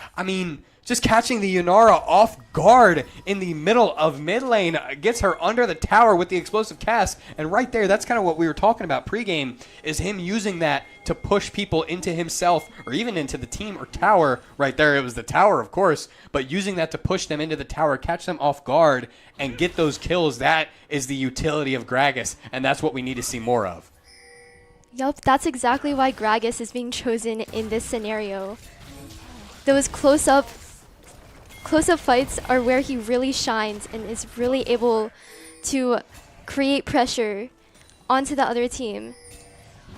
just catching the Yanara off guard in the middle of mid lane gets her under the tower with the explosive cast. And right there, that's kind of what we were talking about pregame, is him using that to push people into himself or even into the team or tower. Right there, it was the tower, of course, but using that to push them into the tower, catch them off guard, and get those kills. That is the utility of Gragas, and that's what we need to see more of. Yup, that's exactly why Gragas is being chosen in this scenario. Those close-up fights are where he really shines and is really able to create pressure onto the other team.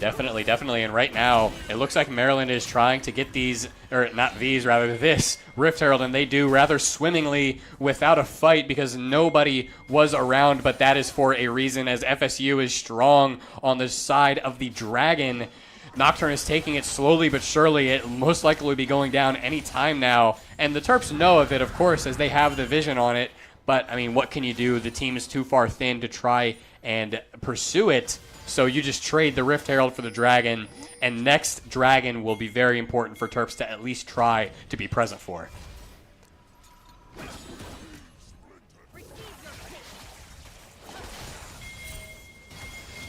Definitely, definitely. And right now, it looks like Maryland is trying to get these, or not these, rather this Rift Herald, and they do rather swimmingly without a fight because nobody was around, but that is for a reason, as FSU is strong on the side of the Dragon. Nocturne is taking it slowly but surely. It most likely will be going down any time now. And the Terps know of it, of course, as they have the vision on it. But, what can you do? The team is too far thin to try and pursue it. So you just trade the Rift Herald for the Dragon, and next Dragon will be very important for Terps to at least try to be present for.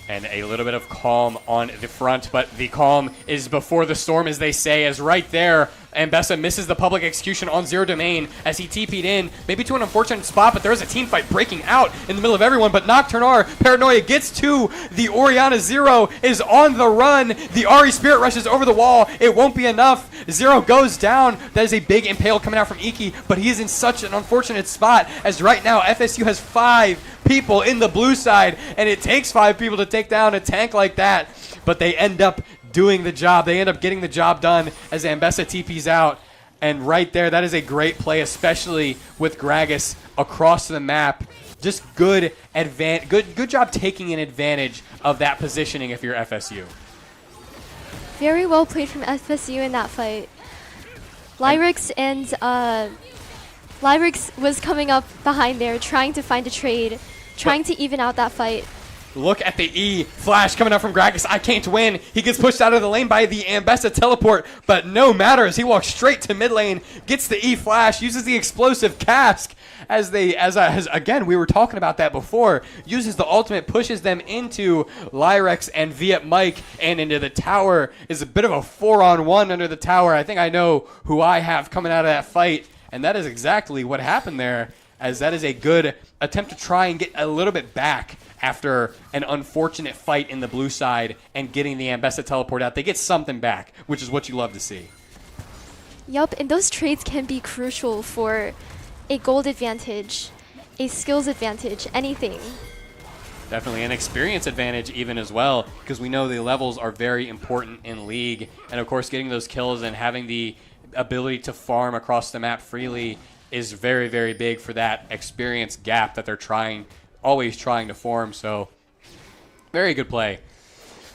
And a little bit of calm on the front, but the calm is before the storm, as they say, as right there, Ambessa misses the public execution on Zero Domain as he TP'd in, maybe to an unfortunate spot, but there is a team fight breaking out in the middle of everyone, but Nocturne R, Paranoia gets to the Orianna. Zero is on the run. The Ari Spirit rushes over the wall. It won't be enough. Zero goes down. That is a big impale coming out from Iki, but he is in such an unfortunate spot, as right now FSU has 5 people in the blue side, and it takes 5 people to take down a tank like that, but they end up doing the job. They end up getting the job done as Ambessa TP's out. And right there, that is a great play, especially with Gragas across the map. Just good job taking an advantage of that positioning if you're FSU. Very well played from FSU in that fight. Lyrics was coming up behind there, trying to find a trade, trying to even out that fight. Look at the E flash coming out from Gragas. I can't win. He gets pushed out of the lane by the Ambessa teleport, but no matter as he walks straight to mid lane, gets the E flash, uses the explosive cask as again, we were talking about that before, uses the ultimate, pushes them into Lyrex and Viet Mike and into the tower. Is a bit of a 4-on-1 under the tower. I think I know who I have coming out of that fight, and that is exactly what happened there, as that is a good attempt to try and get a little bit back after an unfortunate fight in the blue side and getting the Ambessa teleport out. They get something back, which is what you love to see. Yup, and those trades can be crucial for a gold advantage, a skills advantage, anything. Definitely an experience advantage even as well, because we know the levels are very important in League. And of course, getting those kills and having the ability to farm across the map freely is very, very big for that experience gap that they're always trying to form. So very good play,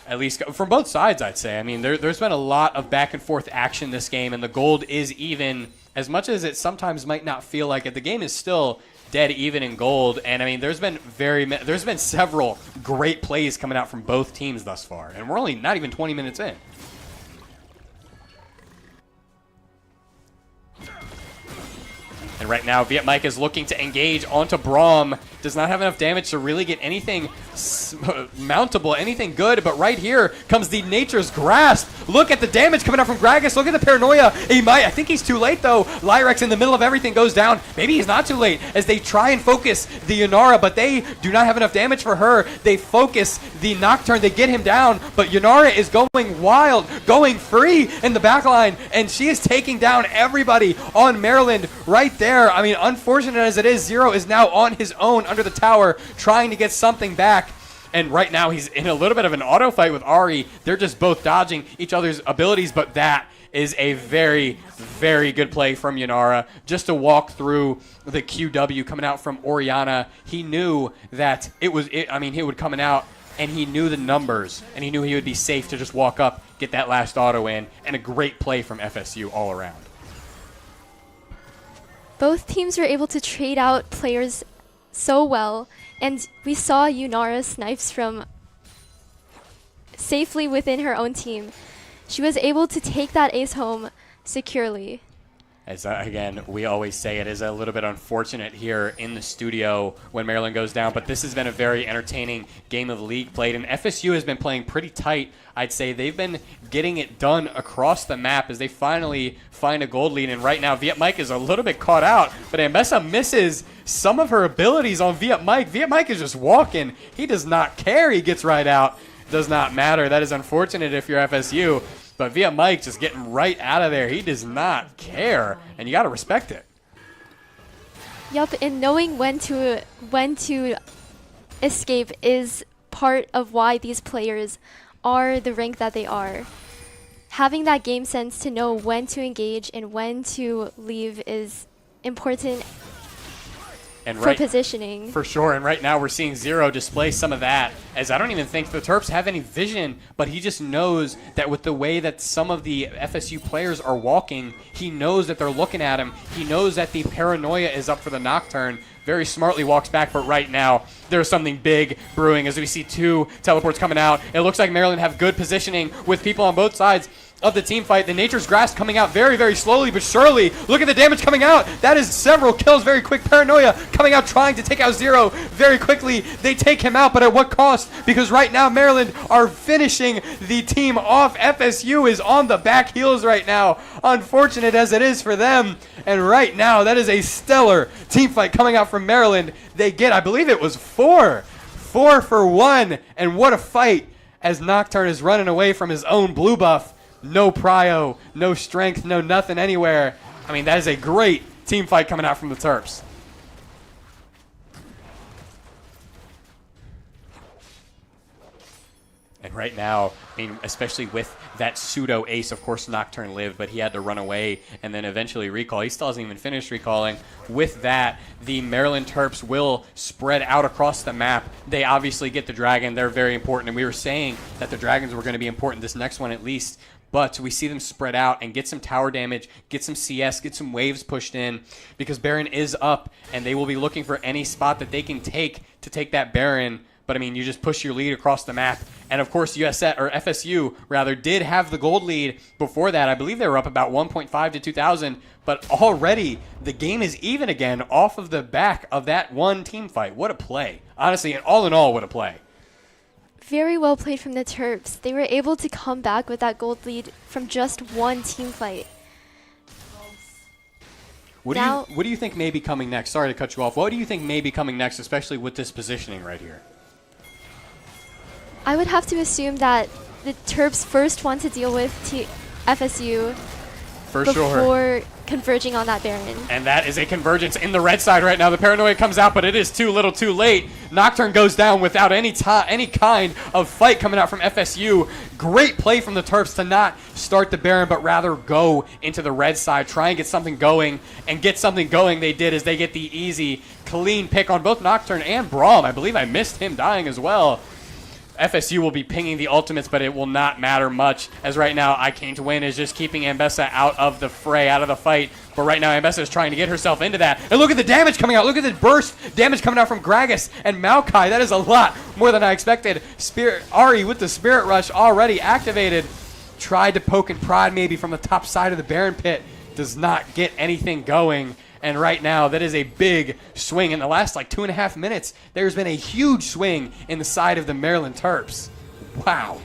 at least from both sides, I'd say. I mean, there's been a lot of back and forth action this game, and the gold is even, as much as it sometimes might not feel like it. The game is still dead even in gold, and I mean, there's been several great plays coming out from both teams thus far, and we're only not even 20 minutes in. And right now, Viet Mike is looking to engage onto Braum. Does not have enough damage to really get anything mountable, anything good. But right here comes the Nature's Grasp. Look at the damage coming out from Gragas. Look at the Paranoia. I think he's too late, though. Lyrex in the middle of everything goes down. Maybe he's not too late as they try and focus the Yunara, but they do not have enough damage for her. They focus the Nocturne. They get him down, but Yunara is going wild, going free in the backline, and she is taking down everybody on Maryland right there. I mean, unfortunate as it is, Zero is now on his own under the tower trying to get something back. And right now he's in a little bit of an auto fight with Ari. They're just both dodging each other's abilities, but that is a very, very good play from Yunara just to walk through the QW coming out from Orianna. He knew that he would coming out, and he knew the numbers, and he knew he would be safe to just walk up, get that last auto in, and a great play from FSU all around. Both teams were able to trade out players so well, and we saw Yunara snipes from safely within her own team. She was able to take that ace home securely. As again, we always say, it is a little bit unfortunate here in the studio when Maryland goes down, but this has been a very entertaining game of League played, and FSU has been playing pretty tight. I'd say they've been getting it done across the map as they finally find a gold lead, and right now Viet Mike is a little bit caught out, but Ambessa misses some of her abilities on Viet Mike. Viet Mike is just walking. He does not care. He gets right out. Does not matter. That is unfortunate if you're FSU. But Viet Mike just getting right out of there. He does not care, and you got to respect it. Yup, and knowing when to escape is part of why these players are the rank that they are. Having that game sense to know when to engage and when to leave is important for positioning. For sure, and right now we're seeing Zero display some of that, as I don't even think the Terps have any vision, but he just knows that with the way that some of the FSU players are walking, he knows that they're looking at him. He knows that the Paranoia is up for the Nocturne, very smartly walks back, but right now there's something big brewing as we see 2 teleports coming out. It looks like Maryland have good positioning with people on both sides of the team fight. The Nature's Grasp coming out very, very slowly but surely. Look at the damage coming out. That is several kills very quick. Paranoia coming out trying to take out Zero very quickly. They take him out, but at what cost? Because right now Maryland are finishing the team off. FSU is on the back heels right now, unfortunate as it is for them. And right now that is a stellar team fight coming out from Maryland. They get, I believe it was 4 for 1, and what a fight as Nocturne is running away from his own blue buff. No prio, no strength, no nothing anywhere. I mean, that is a great team fight coming out from the Terps. And right now, I mean, especially with that pseudo ace, of course Nocturne lived, but he had to run away and then eventually recall. He still hasn't even finished recalling. With that, the Maryland Terps will spread out across the map. They obviously get the dragon. They're very important, and we were saying that the dragons were going to be important, this next one at least. But we see them spread out and get some tower damage, get some CS, get some waves pushed in, because Baron is up, and they will be looking for any spot that they can take to take that Baron. But, I mean, you just push your lead across the map. And, of course, FSU did have the gold lead before that. I believe they were up about 1.5 to 2,000. But already the game is even again off of the back of that one team fight. What a play. Honestly, and all in all, what a play. Very well played from the Terps. They were able to come back with that gold lead from just one team fight. What do you think may be coming next? Sorry to cut you off. What do you think may be coming next, especially with this positioning right here? I would have to assume that the Terps first want to deal with FSU before converging on that Baron. And that is a convergence in the red side right now. The Paranoia comes out, but it is too little too late. Nocturne goes down without any kind of fight coming out from FSU. Great play from the Terps to not start the Baron, but rather go into the red side, try and get something going. And get something going they did as they get the easy, clean pick on both Nocturne and Braum. I believe I missed him dying as well. FSU will be pinging the ultimates, but it will not matter much, as right now I Came to Win is just keeping Ambessa out of the fray, out of the fight. But right now Ambessa is trying to get herself into that. And look at the damage coming out. Look at the burst damage coming out from Gragas and Maokai. That is a lot more than I expected. Ari with the Spirit Rush already activated. Tried to poke and prod maybe from the top side of the Baron pit. Does not get anything going. And right now, that is a big swing. In the last, 2.5 minutes, there's been a huge swing in the side of the Maryland Terps. Wow.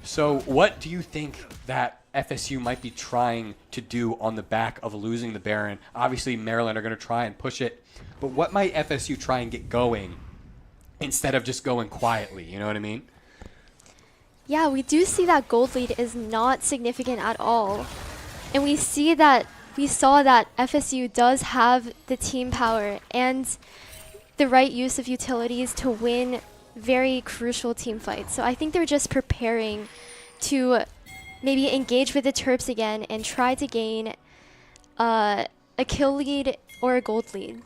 So what do you think that FSU might be trying to do on the back of losing the Baron? Obviously, Maryland are going to try and push it. But what might FSU try and get going instead of just going quietly? You know what I mean? Yeah, we do see that gold lead is not significant at all. And we saw that FSU does have the team power and the right use of utilities to win very crucial team fights. So I think they're just preparing to maybe engage with the Terps again and try to gain a kill lead or a gold lead.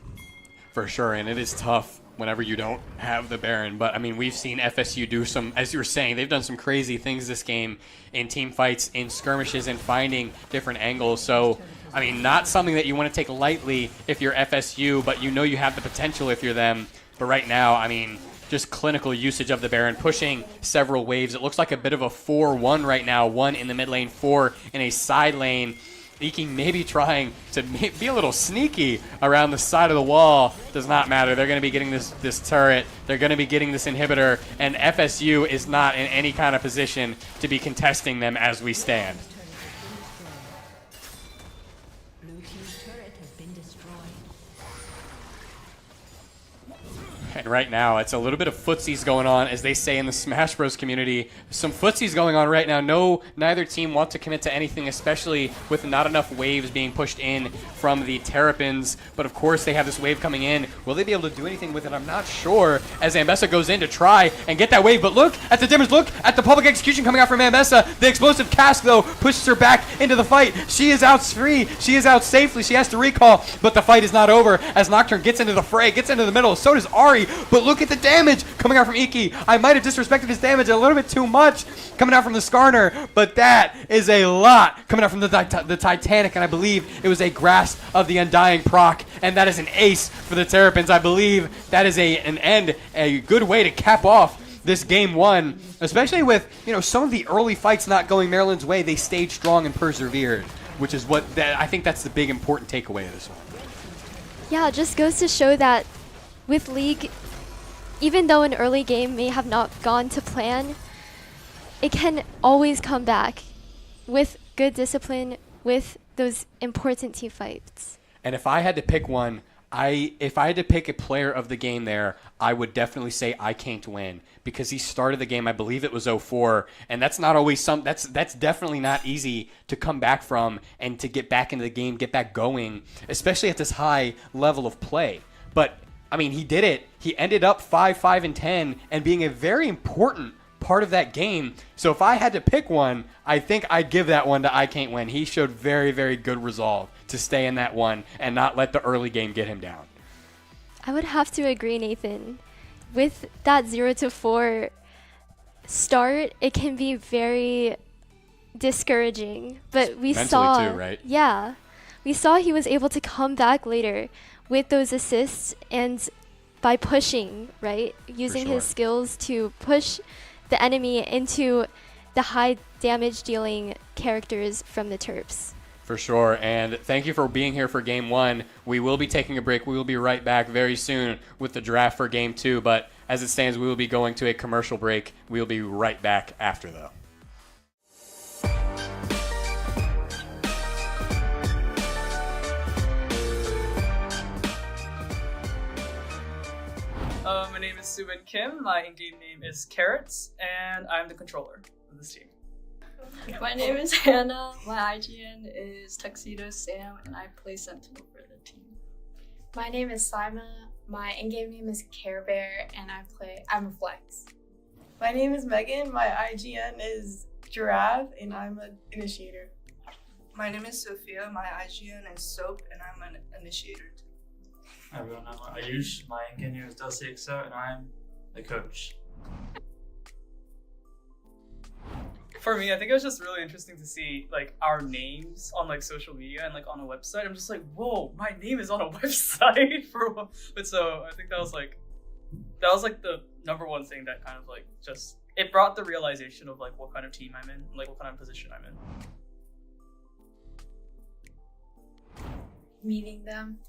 For sure, and it is tough whenever you don't have the Baron. But, I mean, we've seen FSU do some, as you were saying, they've done some crazy things this game in team fights, in skirmishes, and finding different angles. So, I mean, not something that you want to take lightly if you're FSU, but you know you have the potential if you're them. But right now, I mean, just clinical usage of the Baron, pushing several waves. It looks like a bit of a 4-1 right now, 1 in the mid lane, 4 in a side lane. Iking maybe trying to be a little sneaky around the side of the wall. Does not matter. They're going to be getting this turret. They're going to be getting this inhibitor. And FSU is not in any kind of position to be contesting them as we stand. And right now, it's a little bit of footsies going on, as they say in the Smash Bros community. Some footsies going on right now. Neither team wants to commit to anything, especially with not enough waves being pushed in from the Terrapins. But of course, they have this wave coming in. Will they be able to do anything with it? I'm not sure, as Ambessa goes in to try and get that wave. But look at the damage. Look at the public execution coming out from Ambessa. The explosive cast, though, pushes her back into the fight. She is out free. She is out safely. She has to recall. But the fight is not over, as Nocturne gets into the fray, gets into the middle. So does Ari. carry, but look at the damage coming out from Iki. I might have disrespected his damage a little bit too much coming out from the Skarner, but that is a lot coming out from the Titanic, and I believe it was a grasp of the Undying proc, and that is an ace for the Terrapins. I believe that is a good way to cap off this game one, especially with some of the early fights not going Maryland's way. They stayed strong and persevered, which is I think that's the big important takeaway of this one. Yeah, it just goes to show that with League, even though an early game may have not gone to plan, it can always come back with good discipline, with those important team fights. And if I had to pick one, if I had to pick a player of the game there, I would definitely say I can't win, because he started the game, I believe it was 0-4, and that's not always that's definitely not easy to come back from and to get back into the game, get back going, especially at this high level of play. But I mean, he did it. He ended up 5-5-10 and being a very important part of that game. So if I had to pick one, I think I'd give that one to I Can't Win. He showed very, very good resolve to stay in that one and not let the early game get him down. I would have to agree, Nathan. With that 0-4 start, it can be very discouraging. But we Mentally saw, too, right? Yeah, we saw he was able to come back later with those assists and by pushing, right, using his skills to push the enemy into the high damage dealing characters from the Terps. For sure, and thank you for being here for Game 1. We will be taking a break. We will be right back very soon with the draft for Game 2, but as it stands, we will be going to a commercial break. We will be right back after, though. My name is Subin Kim. My in-game name is Carrots, and I'm the controller of this team. My name is Hannah. My IGN is Tuxedo Sam, and I play Sentinel for the team. My name is Sima. My in-game name is Care Bear, and I'm a flex. My name is Megan. My IGN is Giraffe, and I'm an initiator. My name is Sophia. My IGN is Soap, and I'm an initiator. Hi everyone, I'm Ayush. My in-game name is Dulcexa, and I'm the coach. For me, I think it was just really interesting to see like our names on like social media and like on a website. I'm just like, whoa, my name is on a website but so I think that was like the number one thing that kind of like just it brought the realization of like what kind of team I'm in, like what kind of position I'm in. Meeting them.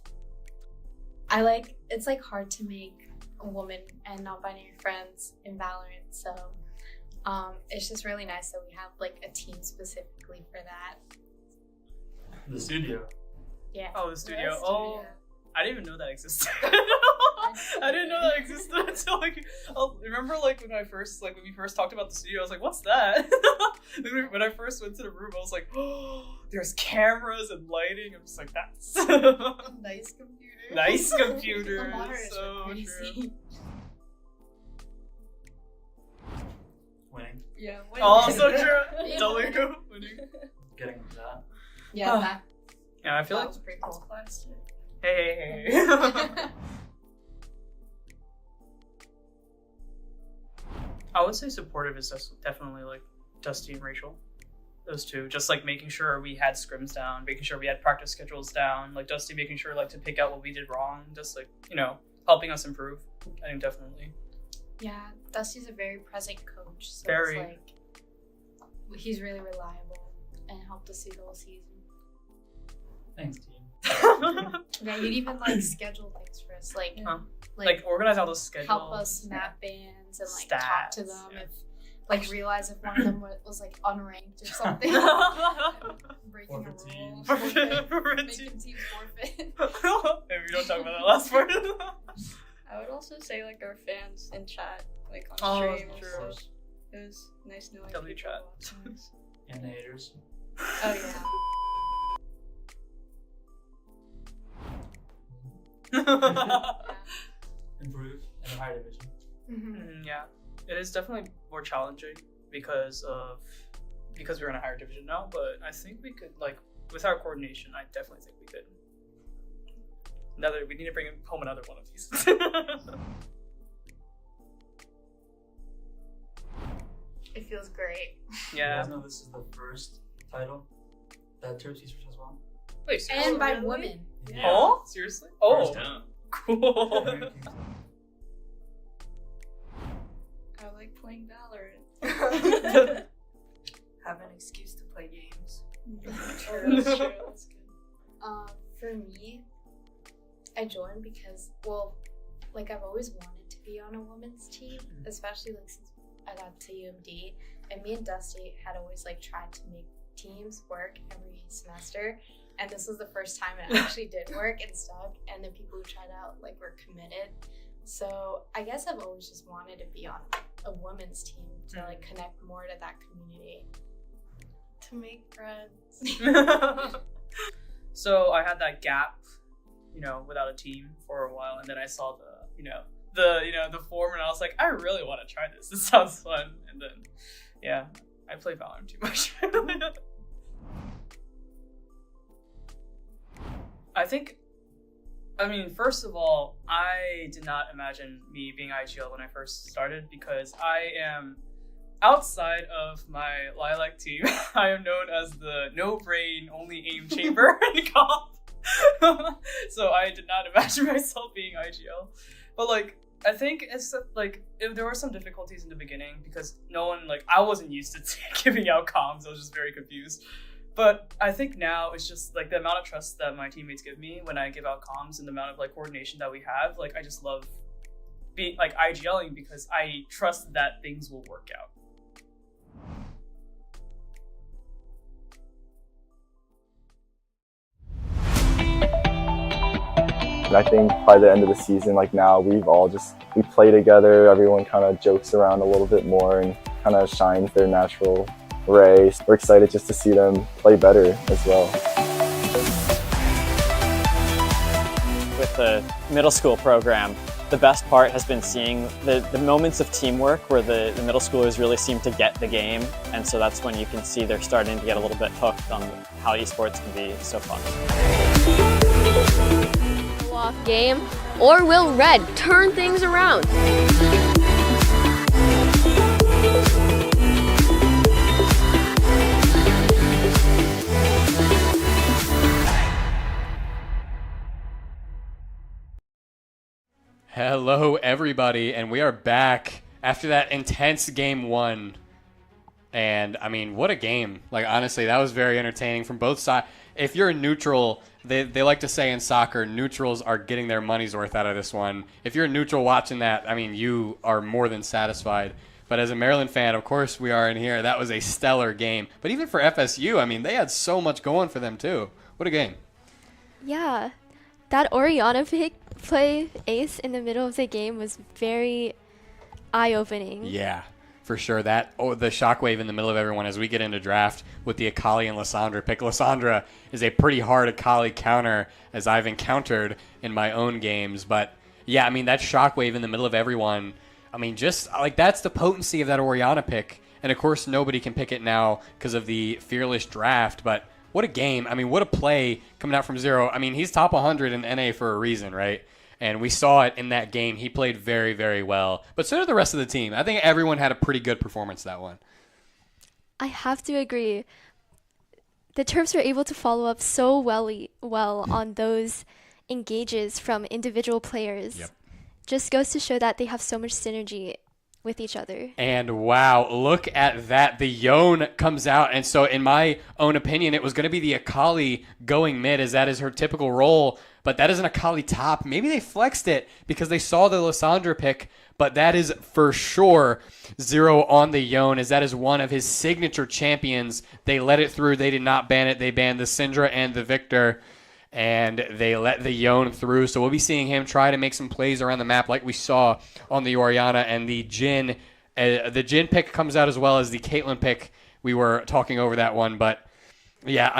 It's like hard to make a woman and non-binary friends in Valorant, so it's just really nice that we have like a team specifically for that. The studio. Yeah. Oh, the studio. Oh, I didn't even know that existed. I didn't know that existed until like remember like when we first talked about the studio. I was like, what's that? When I first went to the room, I was like, oh, there's cameras and lighting. I'm just like, that's nice computer. Nice computer. The monitors so are crazy. true. Winning. Yeah, winning. Oh, so true. Yeah. Totally go winning. Getting into that. Yeah, that. Yeah, I feel That like was pretty cool. Hey. I would say supportive is definitely like Dusty and Rachel. Those two, just like making sure we had scrims down, making sure we had practice schedules down, like Dusty making sure like to pick out what we did wrong, just like, helping us improve. I think definitely. Yeah, Dusty's a very present coach, so Very. it's like he's really reliable and helped us through the whole season. Thanks, team. Yeah, you'd even like schedule things for us, like organize all those schedules. help us map bands and like Stats, talk to them realize if one of them was like unranked or something. Breaking a rule. Making teams forfeit. Maybe we don't talk about that last part. I would also say like our fans in chat, like on stream. True. So it was nice knowing W people chat. watching us. And the haters. Oh yeah. Improve in the higher division. Yeah, it is definitely more challenging because we're in a higher division now. But I think we could, like, with our coordination, I definitely think we could. We need to bring home another one of these. It feels great. You Yeah. guys know this is the first title that Terps Esports has won. Wait, seriously? And by women. Yeah. Oh, seriously? Oh, First time. cool. I like playing Valorant. Have an excuse to play games. True, that's true. That's good. For me, I joined because, well, like I've always wanted to be on a women's team, especially like since I got to UMD, and me and Dusty had always like tried to make teams work every semester, and this was the first time it actually did work and stuck, and the people who tried out like were committed. So I guess I've always just wanted to be on a women's team to like connect more to that community. To make friends. So I had that gap, without a team for a while, and then I saw the form, and I was like, I really want to try this. This sounds fun. And then, yeah, I play Valorant too much. First of all, I did not imagine me being IGL when I first started, because I am, outside of my Lilac team, I am known as the no brain, only aim chamber in comp. So I did not imagine myself being IGL. But I think if there were some difficulties in the beginning, because I wasn't used to giving out comms. I was just very confused. But I think now it's just the amount of trust that my teammates give me when I give out comms, and the amount of coordination that we have. I just love being IGLing, because I trust that things will work out. And I think by the end of the season, now we play together, everyone kind of jokes around a little bit more and kind of shines their natural ray. We're excited just to see them play better as well. With the middle school program, the best part has been seeing the moments of teamwork where the middle schoolers really seem to get the game, and so that's when you can see they're starting to get a little bit hooked on how esports can be so fun. Off game, or will Red turn things around? Hello, everybody, and we are back after that intense game one. And what a game! Honestly, that was very entertaining from both sides. If you're a neutral, they like to say in soccer, neutrals are getting their money's worth out of this one. If you're a neutral watching that, you are more than satisfied. But as a Maryland fan, of course we are in here. That was a stellar game. But even for FSU, they had so much going for them too. What a game! Yeah, that Oriana play ace in the middle of the game was very eye-opening. Yeah. For sure. The shockwave in the middle of everyone as we get into draft with the Akali and Lysandra pick. Lysandra is a pretty hard Akali counter, as I've encountered in my own games. But yeah, that shockwave in the middle of everyone, that's the potency of that Oriana pick. And of course, nobody can pick it now because of the fearless draft. But what a game. What a play coming out from Zero. He's top 100 in NA for a reason, right? And we saw it in that game. He played very, very well. But so did the rest of the team. I think everyone had a pretty good performance that one. I have to agree. The Terps were able to follow up so well on those engages from individual players. Yep. Just goes to show that they have so much synergy with each other. And wow, look at that. The Yone comes out. And so in my own opinion, it was going to be the Akali going mid, as that is her typical role. But that is an Akali top. Maybe they flexed it because they saw the Lysandra pick, but that is for sure Zero on the Yone, as that is one of his signature champions. They let it through. They did not ban it. They banned the Syndra and the Victor, and they let the Yone through. So we'll be seeing him try to make some plays around the map like we saw on the Oriana and the Jhin. The Jhin pick comes out as well as the Caitlyn pick. We were talking over that one, but yeah,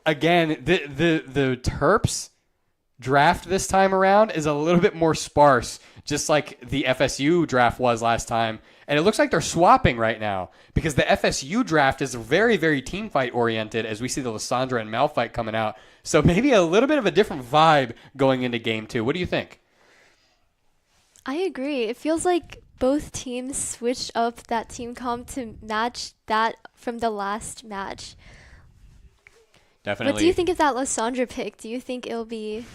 again, the Terps draft this time around is a little bit more sparse, just like the FSU draft was last time. And it looks like they're swapping right now, because the FSU draft is very, very team fight oriented, as we see the Lysandra and Malphite coming out. So maybe a little bit of a different vibe going into game two. What do you think? I agree. It feels like both teams switched up that team comp to match that from the last match. Definitely. What do you think of that Lysandra pick? Do you think it'll be...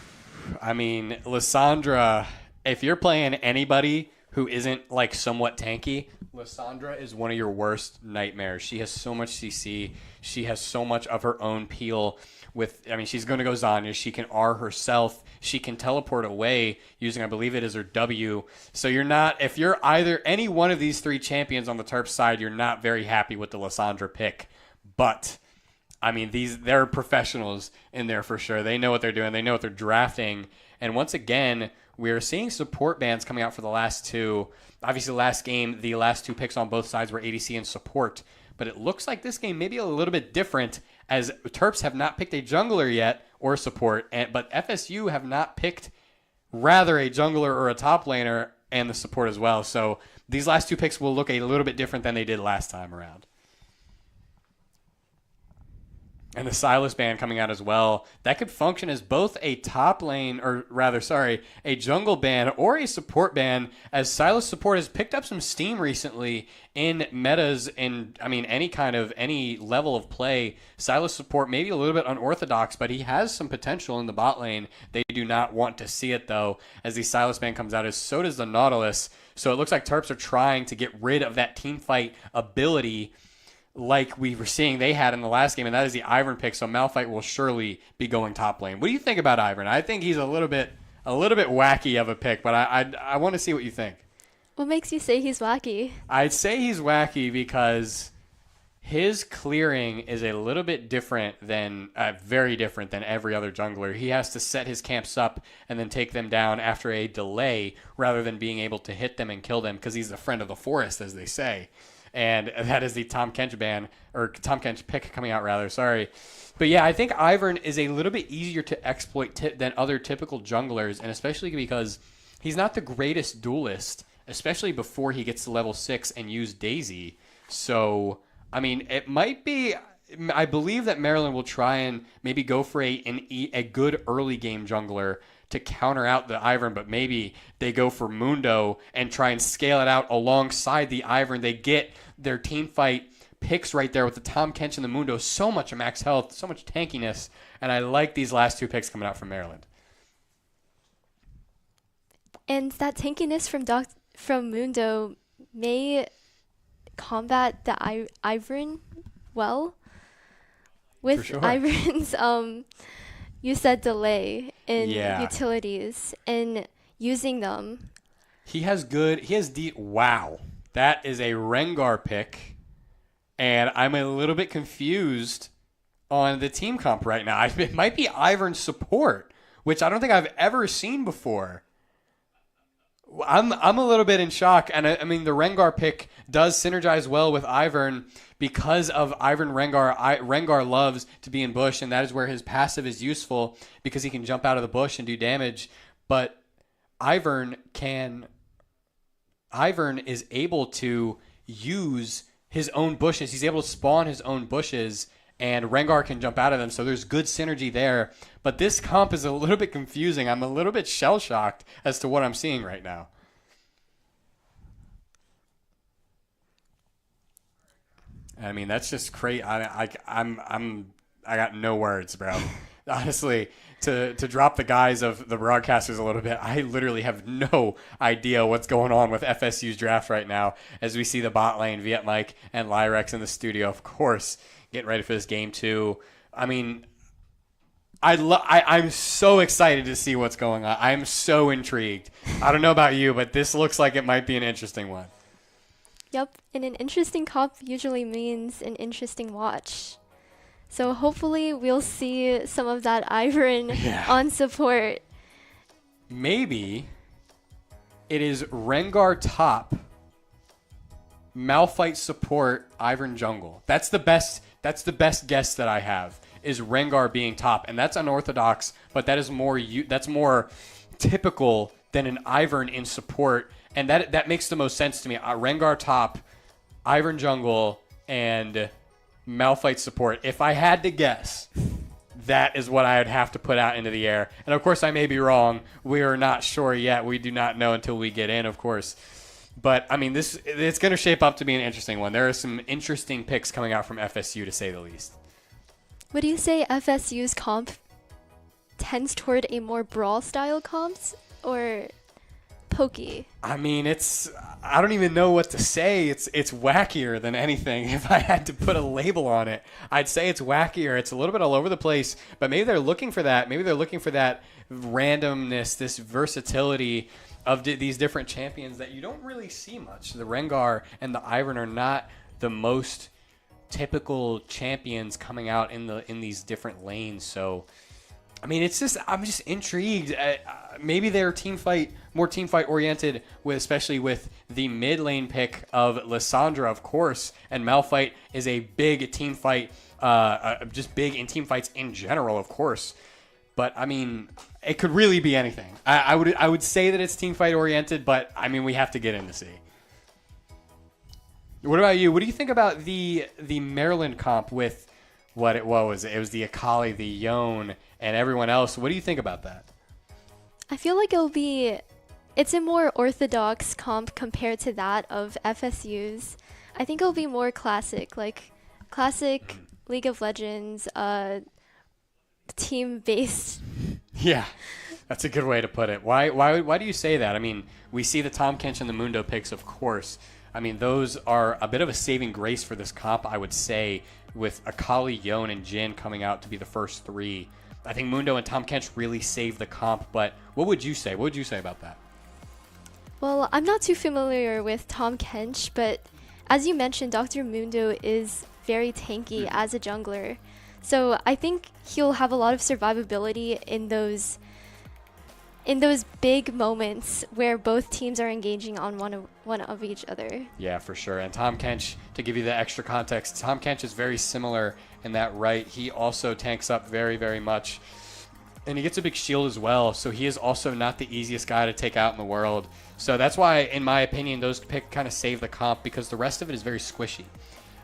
I mean, Lysandra, if you're playing anybody who isn't like somewhat tanky, Lysandra is one of your worst nightmares. She has so much CC. She has so much of her own peel. She's going to go Zanya. She can R herself. She can teleport away using, I believe it is her W. So if you're either any one of these three champions on the Terps side, you're not very happy with the Lysandra pick. But I mean, they're professionals in there for sure. They know what they're doing. They know what they're drafting. And once again, we're seeing support bans coming out for the last two. Obviously, last game, the last two picks on both sides were ADC and support. But it looks like this game may be a little bit different, as Terps have not picked a jungler yet or support, but FSU have not picked rather a jungler or a top laner and the support as well. So these last two picks will look a little bit different than they did last time around. And the Silas ban coming out as well. That could function as both a top lane, a jungle ban or a support ban, as Silas support has picked up some steam recently in metas and, any level of play. Silas support maybe a little bit unorthodox, but he has some potential in the bot lane. They do not want to see it, though, as the Silas ban comes out, as so does the Nautilus. So it looks like Terps are trying to get rid of that teamfight ability like we were seeing they had in the last game, and that is the Ivern pick, so Malphite will surely be going top lane. What do you think about Ivern? I think he's a little bit wacky of a pick, but I want to see what you think. What makes you say he's wacky? I'd say he's wacky because his clearing is a little bit different than, very different than every other jungler. He has to set his camps up and then take them down after a delay rather than being able to hit them and kill them, because he's a friend of the forest, as they say. And that is the Tom Kench pick coming out, rather. Sorry. But yeah, I think Ivern is a little bit easier to exploit than other typical junglers, and especially because he's not the greatest duelist, especially before he gets to level 6 and use Daisy. So, it might be... I believe that Maryland will try and maybe go for a good early game jungler to counter out the Ivern, but maybe they go for Mundo and try and scale it out alongside the Ivern. They get their team fight picks right there with the Tom Kench and the Mundo. So much max health, so much tankiness, and I like these last two picks coming out from Maryland. And that tankiness from Mundo may combat the Ivern well. With sure. Ivern's, you said delay in utilities and using them. Wow. That is a Rengar pick, and I'm a little bit confused on the team comp right now. It might be Ivern support, which I don't think I've ever seen before. I'm a little bit in shock, and the Rengar pick does synergize well with Ivern because of Ivern Rengar. Rengar loves to be in bush, and that is where his passive is useful because he can jump out of the bush and do damage. But Ivern is able to use his own bushes. He's able to spawn his own bushes, and Rengar can jump out of them, so there's good synergy there. But this comp is a little bit confusing. I'm a little bit shell-shocked as to what I'm seeing right now. That's just crazy. I got no words, bro. Honestly, to drop the guys of the broadcasters a little bit, I literally have no idea what's going on with FSU's draft right now as we see the bot lane, Viet Mike and Lyrex in the studio, of course, getting ready for this game too. I'm so excited to see what's going on. I'm so intrigued. I don't know about you, but this looks like it might be an interesting one. Yep, and an interesting comp usually means an interesting watch. So hopefully we'll see some of that Ivern on support. Maybe it is Rengar top, Malphite support, Ivern jungle. That's the best guess that I have, is Rengar being top, and that's unorthodox, but that's more typical than an Ivern in support, and that makes the most sense to me. Rengar top, Ivern jungle, and Malphite support. If I had to guess, that is what I would have to put out into the air. And of course, I may be wrong. We are not sure yet. We do not know until we get in, of course. But, I mean, it's going to shape up to be an interesting one. There are some interesting picks coming out from FSU, to say the least. Would you say FSU's comp tends toward a more brawl-style comps or pokey? I mean, I don't even know what to say. It's wackier than anything. If I had to put a label on it, I'd say it's wackier. It's a little bit all over the place, but maybe they're looking for that. Maybe they're looking for that randomness, this versatility of these different champions that you don't really see much. The Rengar and the Ivern are not the most typical champions coming out in these different lanes. So, I mean, I'm just intrigued. Maybe they're more team fight oriented, especially with the mid lane pick of Lissandra, of course. And Malphite is a big team fight, just big in team fights in general, of course. But I mean, it could really be anything. I would say that it's team fight oriented, but I mean, we have to get in to see. What about you? What do you think about the Maryland comp with what was it? It was the Akali, the Yone, and everyone else. What do you think about that? I feel like it's a more orthodox comp compared to that of FSU's. I think it'll be more classic, like classic League of Legends, team-based. Yeah, that's a good way to put it. Why do you say that? I mean, we see the Tom Kench and the Mundo picks, of course. I mean, those are a bit of a saving grace for this comp, I would say, with Akali, Yone, and Jhin coming out to be the first three. I think Mundo and Tom Kench really saved the comp, but what would you say? What would you say about that? Well, I'm not too familiar with Tom Kench, but as you mentioned, Dr. Mundo is very tanky as a jungler. So I think he'll have a lot of survivability in those big moments where both teams are engaging on one of each other. Yeah, for sure. And Tom Kench, to give you the extra context, Tom Kench is very similar in that right. He also tanks up very, very much. And he gets a big shield as well, so he is also not the easiest guy to take out in the world. So that's why, in my opinion, those pick kind of save the comp, because the rest of it is very squishy.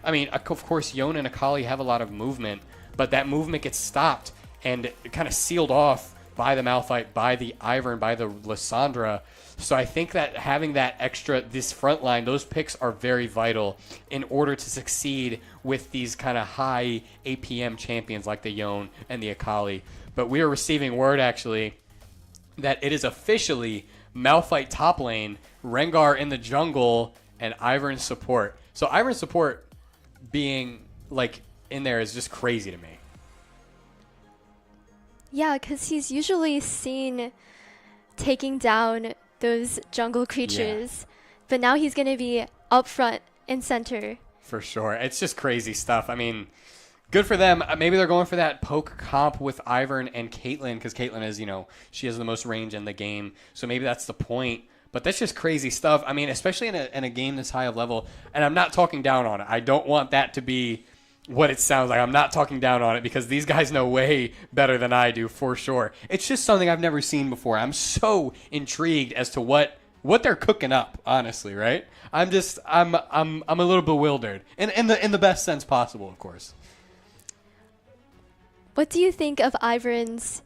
I mean, of course, Yone and Akali have a lot of movement, but that movement gets stopped and kind of sealed off by the Malphite, by the Ivern, by the Lissandra. So I think that having that extra, this front line, those picks are very vital in order to succeed with these kind of high APM champions like the Yone and the Akali. But we are receiving word, actually, that it is officially Malphite top lane, Rengar in the jungle, and Ivern support. So Ivern support being, like, in there is just crazy to me. Yeah, because he's usually seen taking down those jungle creatures, but now he's going to be up front and center. For sure. It's just crazy stuff. I mean, good for them. Maybe they're going for that poke comp with Ivern and Caitlyn, because Caitlyn is, she has the most range in the game. So maybe that's the point. But that's just crazy stuff. I mean, especially in a game this high of level. And I'm not talking down on it. I don't want that to be what it sounds like. I'm not talking down on it, because these guys know way better than I do, for sure. It's just something I've never seen before. I'm so intrigued as to what they're cooking up, honestly, right? I'm a little bewildered. In the best sense possible, of course. What do you think of Ivern's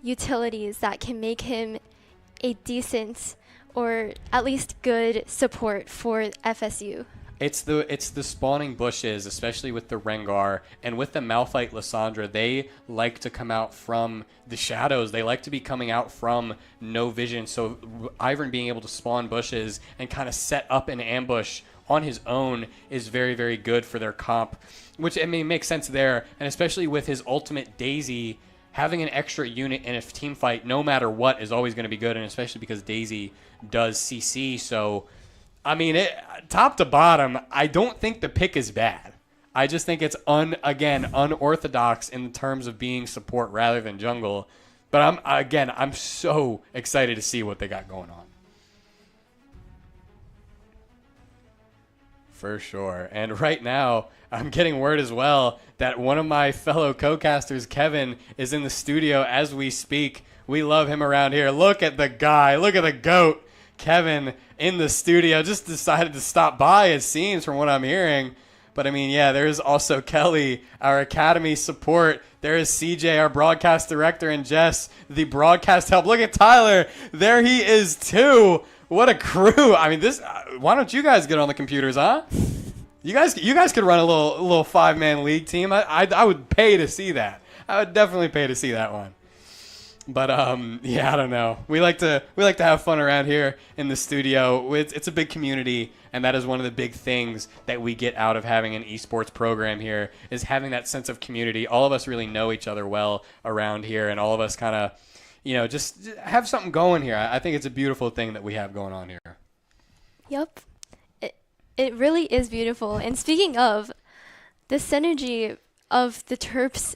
utilities that can make him a decent or at least good support for FSU? It's the spawning bushes, especially with the Rengar and with the Malphite Lissandra. They like to come out from the shadows. They like to be coming out from no vision. So Ivern being able to spawn bushes and kind of set up an ambush on his own is very, very good for their comp, which, I mean, makes sense there. And especially with his ultimate Daisy, having an extra unit in a team fight, no matter what, is always going to be good, and especially because Daisy does CC. So, I mean, top to bottom, I don't think the pick is bad. I just think it's, unorthodox in terms of being support rather than jungle. But I'm so excited to see what they got going on. For sure. And right now, I'm getting word as well that one of my fellow co-casters, Kevin, is in the studio as we speak. We love him around here. Look at the guy. Look at the GOAT. Kevin in the studio just decided to stop by, it seems, from what I'm hearing. But I mean, yeah, there's also Kelly, our Academy support. There is CJ, our broadcast director, and Jess, the broadcast help. Look at Tyler. There he is too. What a crew! I mean, this. Why don't you guys get on the computers, huh? You guys could run a little 5-man league team. I would pay to see that. I would definitely pay to see that one. But yeah, I don't know. We like to have fun around here in the studio. It's a big community, and that is one of the big things that we get out of having an esports program here, is having that sense of community. All of us really know each other well around here, and all of us kind of, just have something going here. I think it's a beautiful thing that we have going on here. Yep. It really is beautiful. And speaking of the synergy of the Terps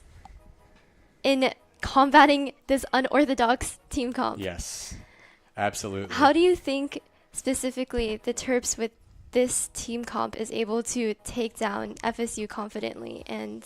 in combating this unorthodox team comp. Yes, absolutely. How do you think specifically the Terps with this team comp is able to take down FSU confidently and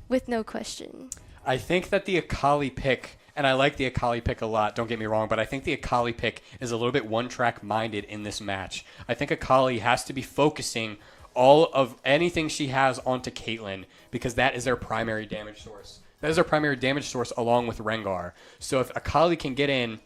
with no question? I think that the Akali pick, and I like the Akali pick a lot, don't get me wrong, but I think the Akali pick is a little bit one-track minded in this match. I think Akali has to be focusing all of anything she has onto Caitlyn, because that is their primary damage source. That is their primary damage source along with Rengar. So if Akali can get in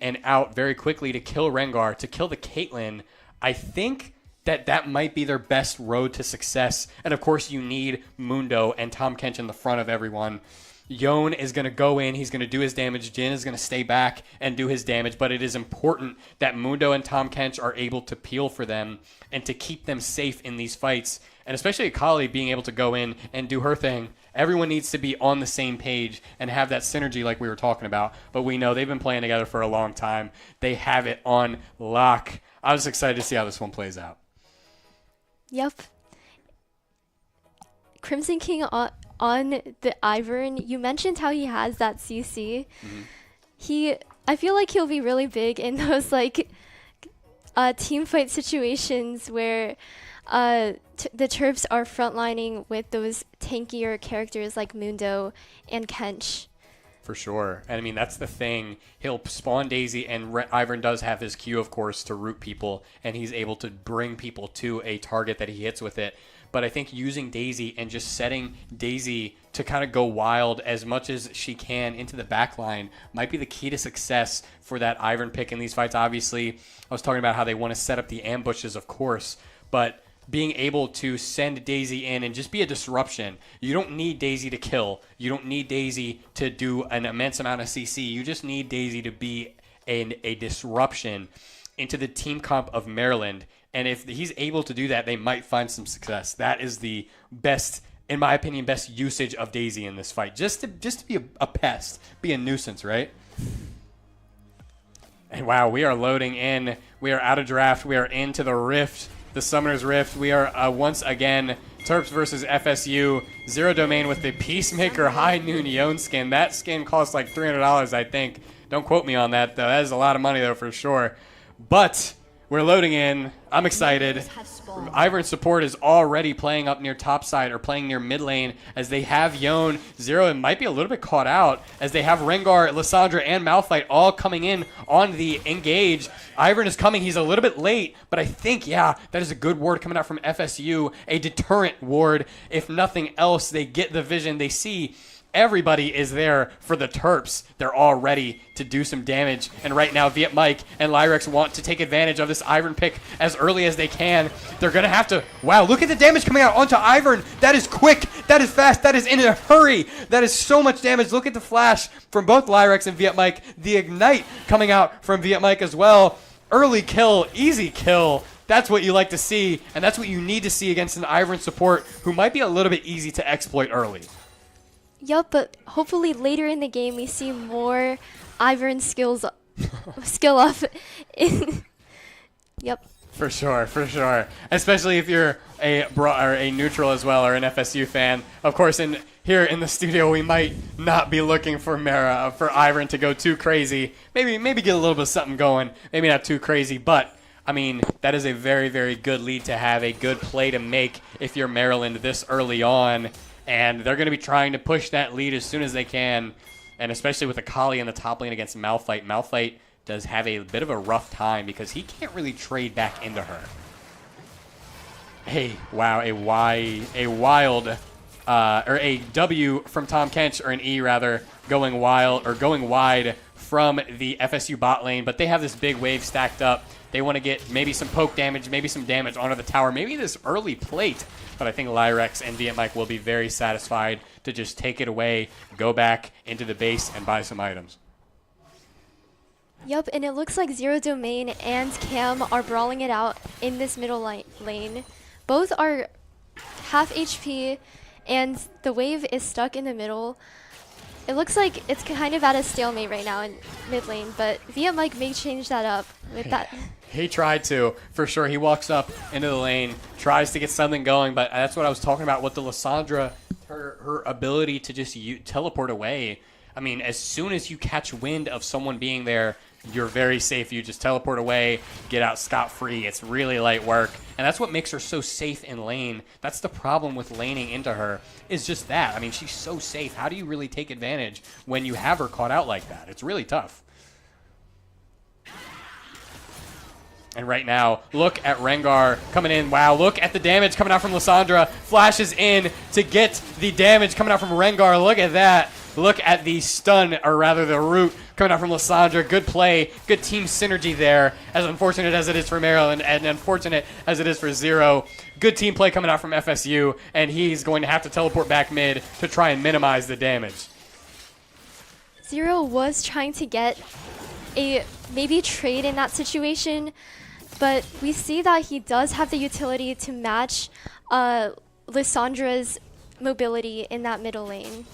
and out very quickly to kill Rengar, to kill the Caitlyn, I think that might be their best road to success. And of course you need Mundo and Tom Kench in the front of everyone. Yon is going to go in, he's going to do his damage, Jin is going to stay back and do his damage, but it is important that Mundo and Tom Kench are able to peel for them and to keep them safe in these fights, and especially Akali being able to go in and do her thing. Everyone needs to be on the same page and have that synergy like we were talking about, but we know they've been playing together for a long time. They have it on lock. I was excited to see how this one plays out. Yep. Crimson King on the Ivern, you mentioned how he has that CC. I feel like he'll be really big in those team fight situations where the Terps are frontlining with those tankier characters like Mundo and Kench. For sure. And I mean, that's the thing. He'll spawn Daisy, and Ivern does have his Q, of course, to root people, and he's able to bring people to a target that he hits with it. But I think using Daisy and just setting Daisy to kind of go wild as much as she can into the back line might be the key to success for that Ivern pick in these fights. Obviously, I was talking about how they want to set up the ambushes, of course, but being able to send Daisy in and just be a disruption. You don't need Daisy to kill. You don't need Daisy to do an immense amount of CC. You just need Daisy to be a disruption into the team comp of Maryland. And if he's able to do that, they might find some success. That is the best, in my opinion, best usage of Daisy in this fight. Just to be a pest, be a nuisance, right? And wow, we are loading in. We are out of draft. We are into the Rift. The Summoner's Rift. We are once again Terps versus FSU. Zero Domain with the Peacemaker High Noon Yon skin. That skin costs like $300, I think. Don't quote me on that, though. That is a lot of money, though, for sure. But we're loading in. I'm excited. Ivern support is already playing up near top side or playing near mid lane as they have Yon. Zero might be a little bit caught out as they have Rengar, Lissandra, and Malphite all coming in on the engage. Ivern is coming. He's a little bit late, but I think, yeah, that is a good ward coming out from FSU. A deterrent ward. If nothing else, they get the vision. They see everybody is there for the Terps. They're all ready to do some damage. And right now, Viet Mike and Lyrex want to take advantage of this Ivern pick as early as they can. They're going to have to... Wow, look at the damage coming out onto Ivern. That is quick. That is fast. That is in a hurry. That is so much damage. Look at the flash from both Lyrex and Viet Mike. The ignite coming out from Viet Mike as well. Early kill, easy kill. That's what you like to see, and that's what you need to see against an Ivern support who might be a little bit easy to exploit early. Yup, but hopefully later in the game we see more Ivern skill up. Yep. For sure, for sure. Especially if you're a neutral as well or an FSU fan. Of course, here in the studio we might not be looking for Ivern to go too crazy. Maybe get a little bit of something going. Maybe not too crazy, but I mean, that is a very, very good lead to have, a good play to make if you're Maryland this early on. And they're going to be trying to push that lead as soon as they can. And especially with Akali in the top lane against Malphite. Malphite does have a bit of a rough time because he can't really trade back into her. Hey, wow, a W from Tom Kench, or an E rather, going wild or going wide from the FSU bot lane, but they have this big wave stacked up. They want to get maybe some poke damage, maybe some damage onto the tower, maybe this early plate. But I think Lyrex and Viet Mike will be very satisfied to just take it away, go back into the base, and buy some items. Yup, and it looks like Zero Domain and Cam are brawling it out in this middle lane. Both are half HP, and the wave is stuck in the middle. It looks like it's kind of at a stalemate right now in mid lane, but Viet Mike may change that up with that. He tried to, for sure. He walks up into the lane, tries to get something going, but that's what I was talking about with the Lissandra, her ability to just teleport away. I mean, as soon as you catch wind of someone being there, you're very safe. You just teleport away, get out scot-free. It's really light work, and that's what makes her so safe in lane. That's the problem with laning into her, is just that. I mean, she's so safe. How do you really take advantage when you have her caught out like that? It's really tough. And right now, look at Rengar coming in. Wow, look at the damage coming out from Lissandra. Flashes in to get the damage coming out from Rengar. Look at that. Look at the stun, or rather the root, coming out from Lissandra. Good play, good team synergy there. As unfortunate as it is for Maryland, and unfortunate as it is for Zero. Good team play coming out from FSU, and he's going to have to teleport back mid to try and minimize the damage. Zero was trying to get a maybe trade in that situation, but we see that he does have the utility to match Lissandra's mobility in that middle lane.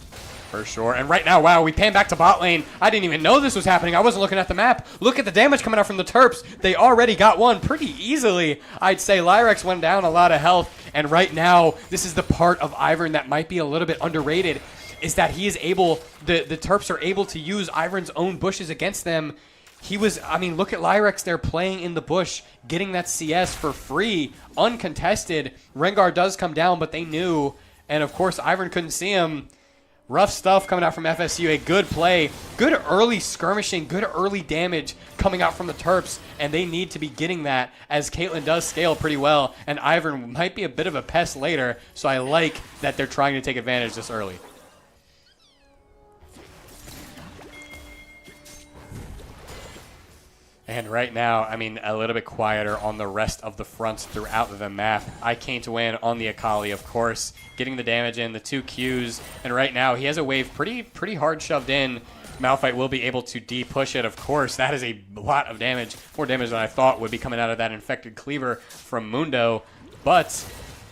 For sure. And right now, wow, we pan back to bot lane. I didn't even know this was happening. I wasn't looking at the map. Look at the damage coming out from the Terps. They already got one pretty easily. I'd say Lyrex went down a lot of health. And right now, this is the part of Ivern that might be a little bit underrated, is that he is able, the Terps are able to use Ivern's own bushes against them. He was, I mean, look at Lyrex there playing in the bush, getting that CS for free, uncontested. Rengar does come down, but they knew. And of course, Ivern couldn't see him. Rough stuff coming out from FSU. A good play, good early skirmishing, good early damage coming out from the Terps, and they need to be getting that as Caitlyn does scale pretty well, and Ivern might be a bit of a pest later, so I like that they're trying to take advantage this early. And right now, I mean, a little bit quieter on the rest of the fronts throughout the map. I came to win on the Akali, of course, getting the damage in, the 2 Qs, and right now he has a wave pretty hard shoved in. Malphite will be able to de-push it, of course. That is a lot of damage, more damage than I thought would be coming out of that infected cleaver from Mundo. But,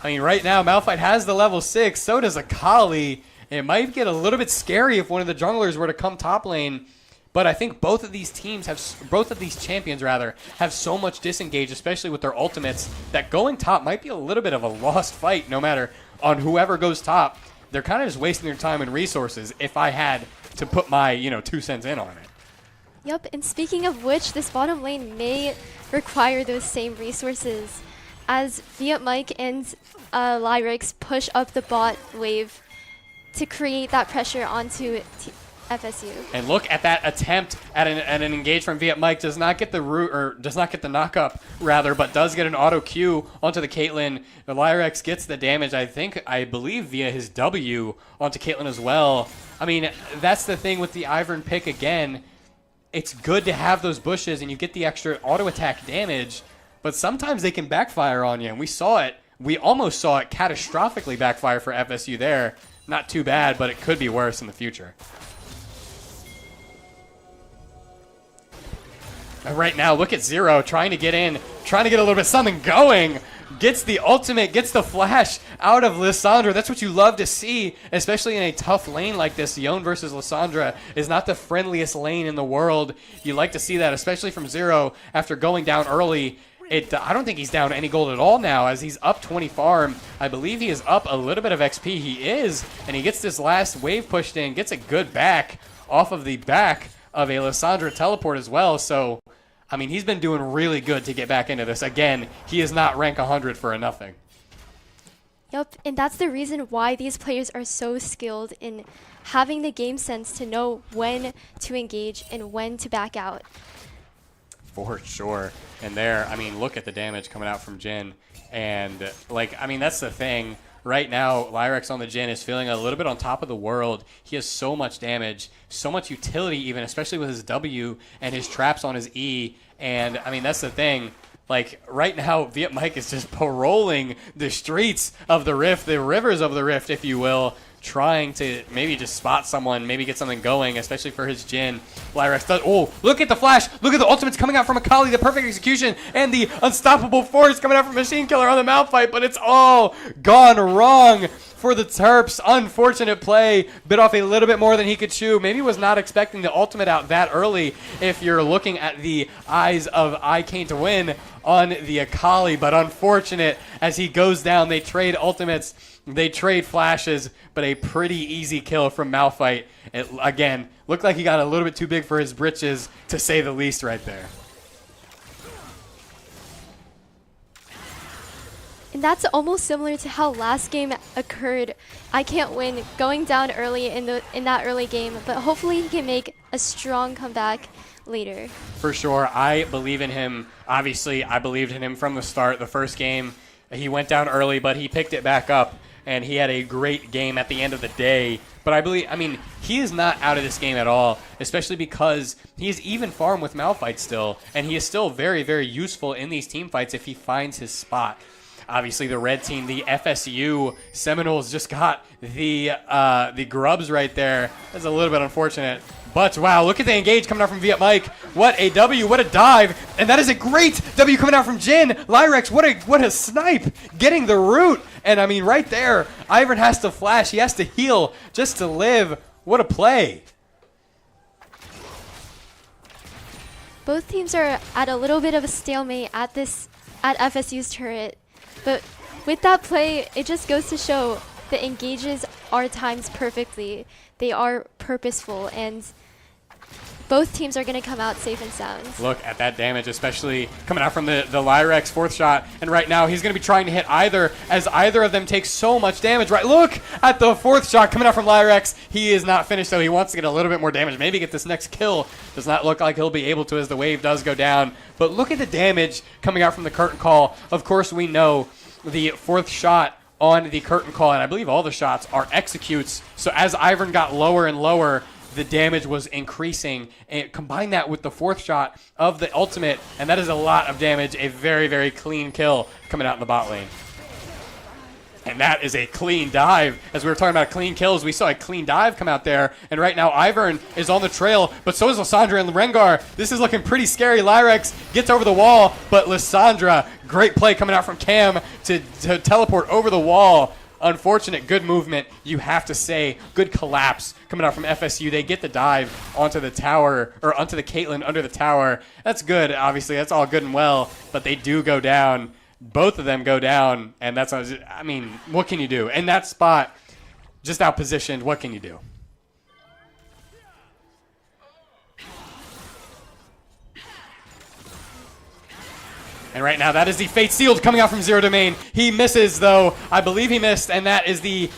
I mean, right now, Malphite has the level 6, so does Akali. It might get a little bit scary if one of the junglers were to come top lane. But I think both of these teams both of these champions rather, have so much disengage, especially with their ultimates, that going top might be a little bit of a lost fight no matter on whoever goes top. They're kind of just wasting their time and resources if I had to put my, 2 cents in on it. Yep, and speaking of which, this bottom lane may require those same resources as Viet Mike and Lyrex push up the bot wave to create that pressure onto FSU. And look at that attempt at an engage from Viet Mike. Does not get the root, or does not get the knock-up, rather, but does get an auto Q onto the Caitlyn. The Lyrex gets the damage, I believe, via his W onto Caitlyn as well. I mean, that's the thing with the Ivern pick again. It's good to have those bushes and you get the extra auto attack damage, but sometimes they can backfire on you, and we saw it. We almost saw it catastrophically backfire for FSU there. Not too bad, but it could be worse in the future. And right now, look at Zero trying to get in, trying to get a little bit something going. Gets the ultimate, gets the flash out of Lissandra. That's what you love to see, especially in a tough lane like this. Yone versus Lissandra is not the friendliest lane in the world. You like to see that, especially from Zero after going down early. I don't think he's down any gold at all now, as he's up 20 farm. I believe he is up a little bit of XP. He is, and he gets this last wave pushed in, gets a good back off of the back of a Lissandra teleport as well. So, I mean, he's been doing really good to get back into this. Again, he is not rank 100 for a nothing. Yep, and that's the reason why these players are so skilled in having the game sense to know when to engage and when to back out. For sure. And there, I mean, look at the damage coming out from Jhin. And, like, I mean, that's the thing right now, Lyrex on the Jhin is feeling a little bit on top of the world. He has so much damage, so much utility even, especially with his W and his traps on his E. And, I mean, that's the thing. Like, right now, Viet Mike is just paroling the streets of the Rift, the rivers of the Rift, if you will, trying to maybe just spot someone, maybe get something going, especially for his Jhin. Lyrex does. Oh, look at the flash. Look at the ultimates coming out from Akali, the perfect execution, and the unstoppable force coming out from Machine Killer on the Malphite, but it's all gone wrong for the Terps. Unfortunate play. Bit off a little bit more than he could chew. Maybe was not expecting the ultimate out that early if you're looking at the eyes of I Can't to win on the Akali, but unfortunate as he goes down. They trade ultimates. They trade flashes, but a pretty easy kill from Malphite. It, again, looked like he got a little bit too big for his britches, to say the least right there. And that's almost similar to how last game occurred. I Can't win going down early in that early game, but hopefully he can make a strong comeback later. For sure. I believe in him. Obviously, I believed in him from the start. The first game, he went down early, but he picked it back up, and he had a great game at the end of the day. But I mean, he is not out of this game at all, especially because he is even farm with Malphite still, and he is still very, very useful in these team fights if he finds his spot. Obviously, the red team, the FSU Seminoles, just got the grubs right there. That's a little bit unfortunate. But, wow, look at the engage coming out from Viet Mike. What a W, what a dive. And that is a great W coming out from Jhin. Lyrex, what a snipe. Getting the root. And, I mean, right there, Ivern has to flash. He has to heal just to live. What a play. Both teams are at a little bit of a stalemate at FSU's turret. But with that play, it just goes to show the engages are timed perfectly. They are purposeful, and both teams are going to come out safe and sound. Look at that damage, especially coming out from the Lyrex fourth shot. And right now, he's going to be trying to hit either, as either of them takes so much damage. Right, look at the fourth shot coming out from Lyrex. He is not finished, though. He wants to get a little bit more damage, maybe get this next kill. Does not look like he'll be able to as the wave does go down. But look at the damage coming out from the curtain call. Of course, we know the fourth shot on the curtain call, and I believe all the shots are executes. So as Ivern got lower and lower, the damage was increasing. And combine that with the fourth shot of the ultimate, and that is a lot of damage. A very, very clean kill coming out in the bot lane. And that is a clean dive. As we were talking about clean kills, we saw a clean dive come out there. And right now, Ivern is on the trail, but so is Lysandra and Rengar. This is looking pretty scary. Lyrex gets over the wall, but Lysandra, great play coming out from Cam to teleport over the wall. Unfortunate, good movement, you have to say. Good collapse coming out from FSU. They get the dive onto the tower, or onto the Caitlyn under the tower. That's good, obviously. That's all good and well, but they do go down. Both of them go down, and that's, I mean, what can you do? In that spot, just out positioned, what can you do? And right now, that is the Fate Sealed coming out from Zero Domain. He misses, though. I believe he missed, and that is the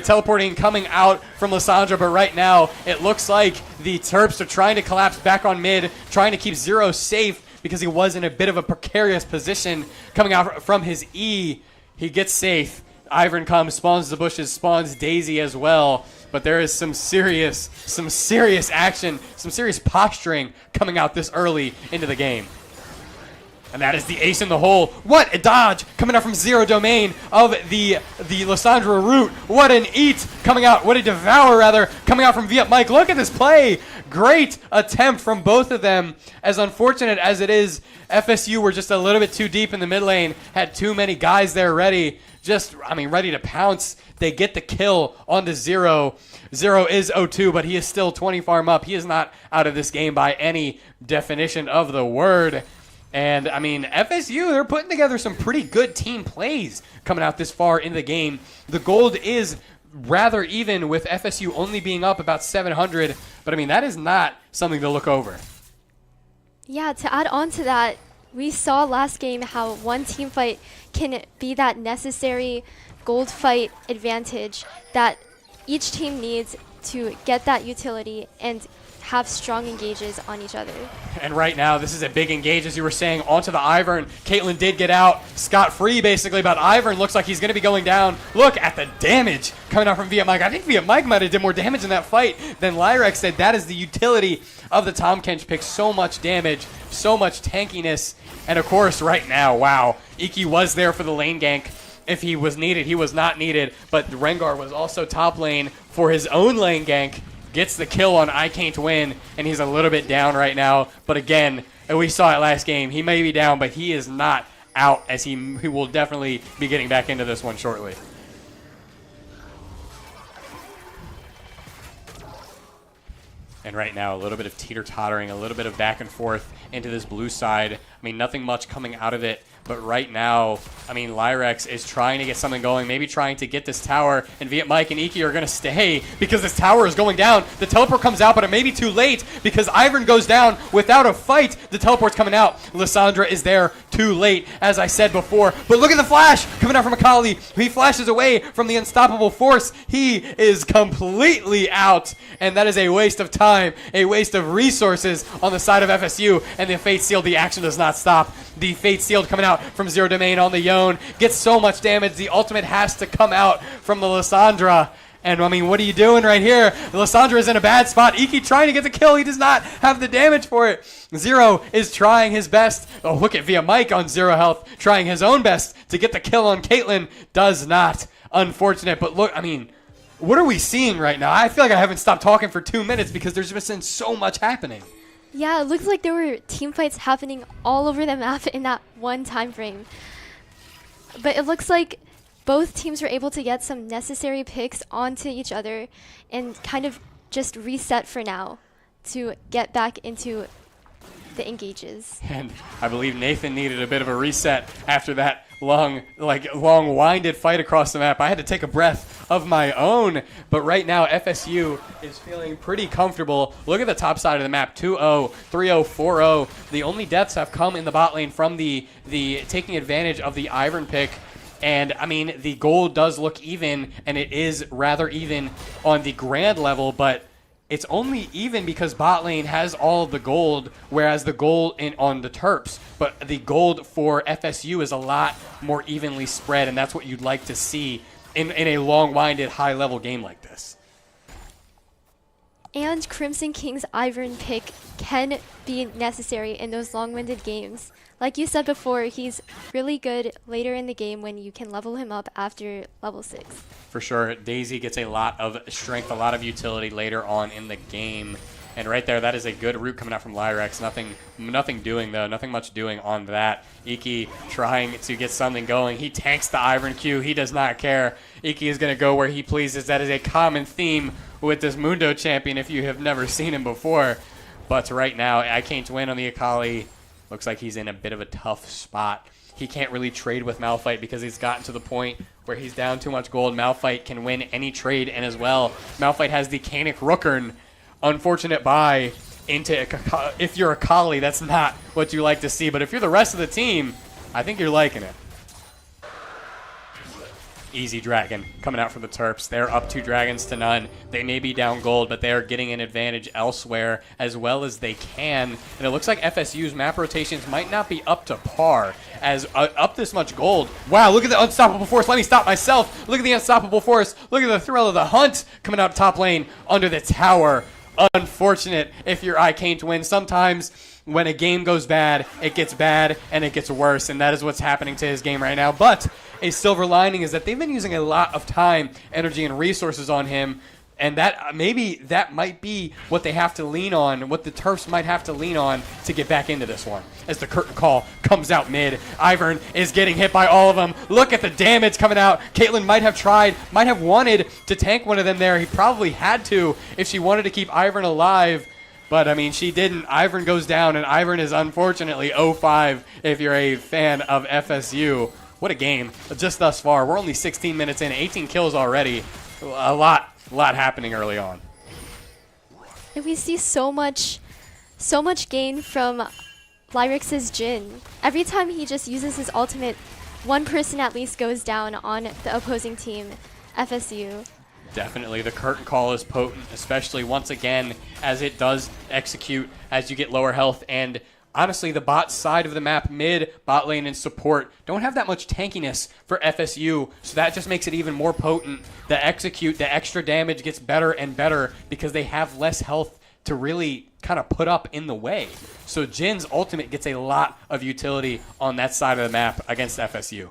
teleporting coming out from Lysandra. But right now, it looks like the Terps are trying to collapse back on mid, trying to keep Zero safe, because he was in a bit of a precarious position coming out from his E. He gets safe. Ivern comes, spawns the bushes, spawns Daisy as well. But there is some serious action, some serious posturing coming out this early into the game. And that is the ace in the hole. What a dodge coming out from Zero Domain of the Lysandra root. What an eat coming out. What a devour, rather, coming out from Viet Mike. Look at this play. Great attempt from both of them. As unfortunate as it is, FSU were just a little bit too deep in the mid lane. Had too many guys there ready. Ready to pounce. They get the kill onto Zero. Zero is 0-2, but he is still 20 farm up. He is not out of this game by any definition of the word. And, I mean, FSU, they're putting together some pretty good team plays coming out this far in the game. The gold is rather even, with FSU only being up about 700. But, I mean, that is not something to look over. Yeah, to add on to that, we saw last game how one team fight can be that necessary gold fight advantage that each team needs to get that utility and have strong engages on each other. And right now, this is a big engage, as you were saying, onto the Ivern. Caitlyn did get out scot-free, basically, but Ivern looks like he's going to be going down. Look at the damage coming out from Viet Mike. I think Viet Mike might have did more damage in that fight than Lyrex did. That is the utility of the Tahm Kench pick. So much damage, so much tankiness. And of course, right now, wow, Iki was there for the lane gank. If he was needed, he was not needed, but Rengar was also top lane for his own lane gank. Gets the kill on I Can't Win, and he's a little bit down right now. But again, we saw it last game. He may be down, but he is not out, as he will definitely be getting back into this one shortly. And right now, a little bit of teeter-tottering, a little bit of back and forth into this blue side. I mean, nothing much coming out of it. But right now, I mean, Lyrex is trying to get something going, maybe trying to get this tower, and Viet Mike and Iki are going to stay because this tower is going down. The teleport comes out, but it may be too late because Ivern goes down without a fight. The teleport's coming out. Lissandra is there too late, as I said before. But look at the flash coming out from Akali. He flashes away from the unstoppable force. He is completely out, and that is a waste of time, a waste of resources on the side of FSU, and the Fate Sealed, the action does not stop. The Fate Sealed coming out from Zero Domain on the Yone. Gets so much damage. The ultimate has to come out from the Lissandra. And, I mean, what are you doing right here? Lissandra is in a bad spot. Iki trying to get the kill. He does not have the damage for it. Zero is trying his best. Oh, look at Viet Mike on 0 health. Trying his own best to get the kill on Caitlyn. Does not. Unfortunate. But look, I mean, what are we seeing right now? I feel like I haven't stopped talking for 2 minutes because there's just been so much happening. Yeah, it looks like there were team fights happening all over the map in that one time frame. But it looks like both teams were able to get some necessary picks onto each other and kind of just reset for now to get back into the engages. And I believe Nathan needed a bit of a reset after that long-winded fight across the map. I had to take a breath of my own, but right now FSU is feeling pretty comfortable. Look at the top side of the map, 2-0, 3-0, 4-0. The only deaths have come in the bot lane from the taking advantage of the Ivern pick. And, I mean, the gold does look even, and it is rather even on the grand level, but it's only even because bot lane has all the gold, whereas the gold on the Terps, but the gold for FSU is a lot more evenly spread, and that's what you'd like to see in a long-winded, high-level game like this. And Crimson King's Ivern pick can be necessary in those long-winded games. Like you said before, he's really good later in the game when you can level him up after level 6. For sure, Daisy gets a lot of strength, a lot of utility later on in the game. And right there, that is a good route coming out from Lyrex. Nothing doing, though. Nothing much doing on that. Iki trying to get something going. He tanks the Ivern Q. He does not care. Iki is going to go where he pleases. That is a common theme with this Mundo champion if you have never seen him before. But right now, I Can't Win on the Akali. Looks like he's in a bit of a tough spot. He can't really trade with Malphite because he's gotten to the point where he's down too much gold. Malphite can win any trade, and as well, Malphite has the Canic Rookern. Unfortunate buy into if you're Akali, that's not what you like to see. But if you're the rest of the team, I think you're liking it. Easy Dragon coming out for the Terps. They're up 2 dragons to none. They may be down gold, but they are getting an advantage elsewhere as well as they can. And it looks like FSU's map rotations might not be up to par as up this much gold. Wow, look at the Unstoppable Force. Let me stop myself. Look at the Unstoppable Force. Look at the Thrill of the Hunt coming out top lane under the tower. Unfortunate if your I Can't Win. Sometimes when a game goes bad, it gets bad and it gets worse, and that is what's happening to his game right now. But a silver lining is that they've been using a lot of time, energy, and resources on him, and that maybe that might be what they have to lean on, what the Terps might have to lean on to get back into this one. As the curtain call comes out mid, Ivern is getting hit by all of them. Look at the damage coming out. Caitlyn might have wanted to tank one of them there. He probably had to if she wanted to keep Ivern alive. But, I mean, she didn't. Ivern goes down, and Ivern is unfortunately 0-5 if you're a fan of FSU. What a game just thus far. We're only 16 minutes in, 18 kills already. A lot happening early on. And we see so much gain from Lyrix's Jhin. Every time he just uses his ultimate, one person at least goes down on the opposing team, FSU. Definitely. The curtain call is potent, especially once again as it does execute as you get lower health. And honestly, the bot side of the map, mid, bot lane, and support don't have that much tankiness for FSU, so that just makes it even more potent. The execute, the extra damage gets better and better because they have less health to really kind of put up in the way. So Jin's ultimate gets a lot of utility on that side of the map against FSU.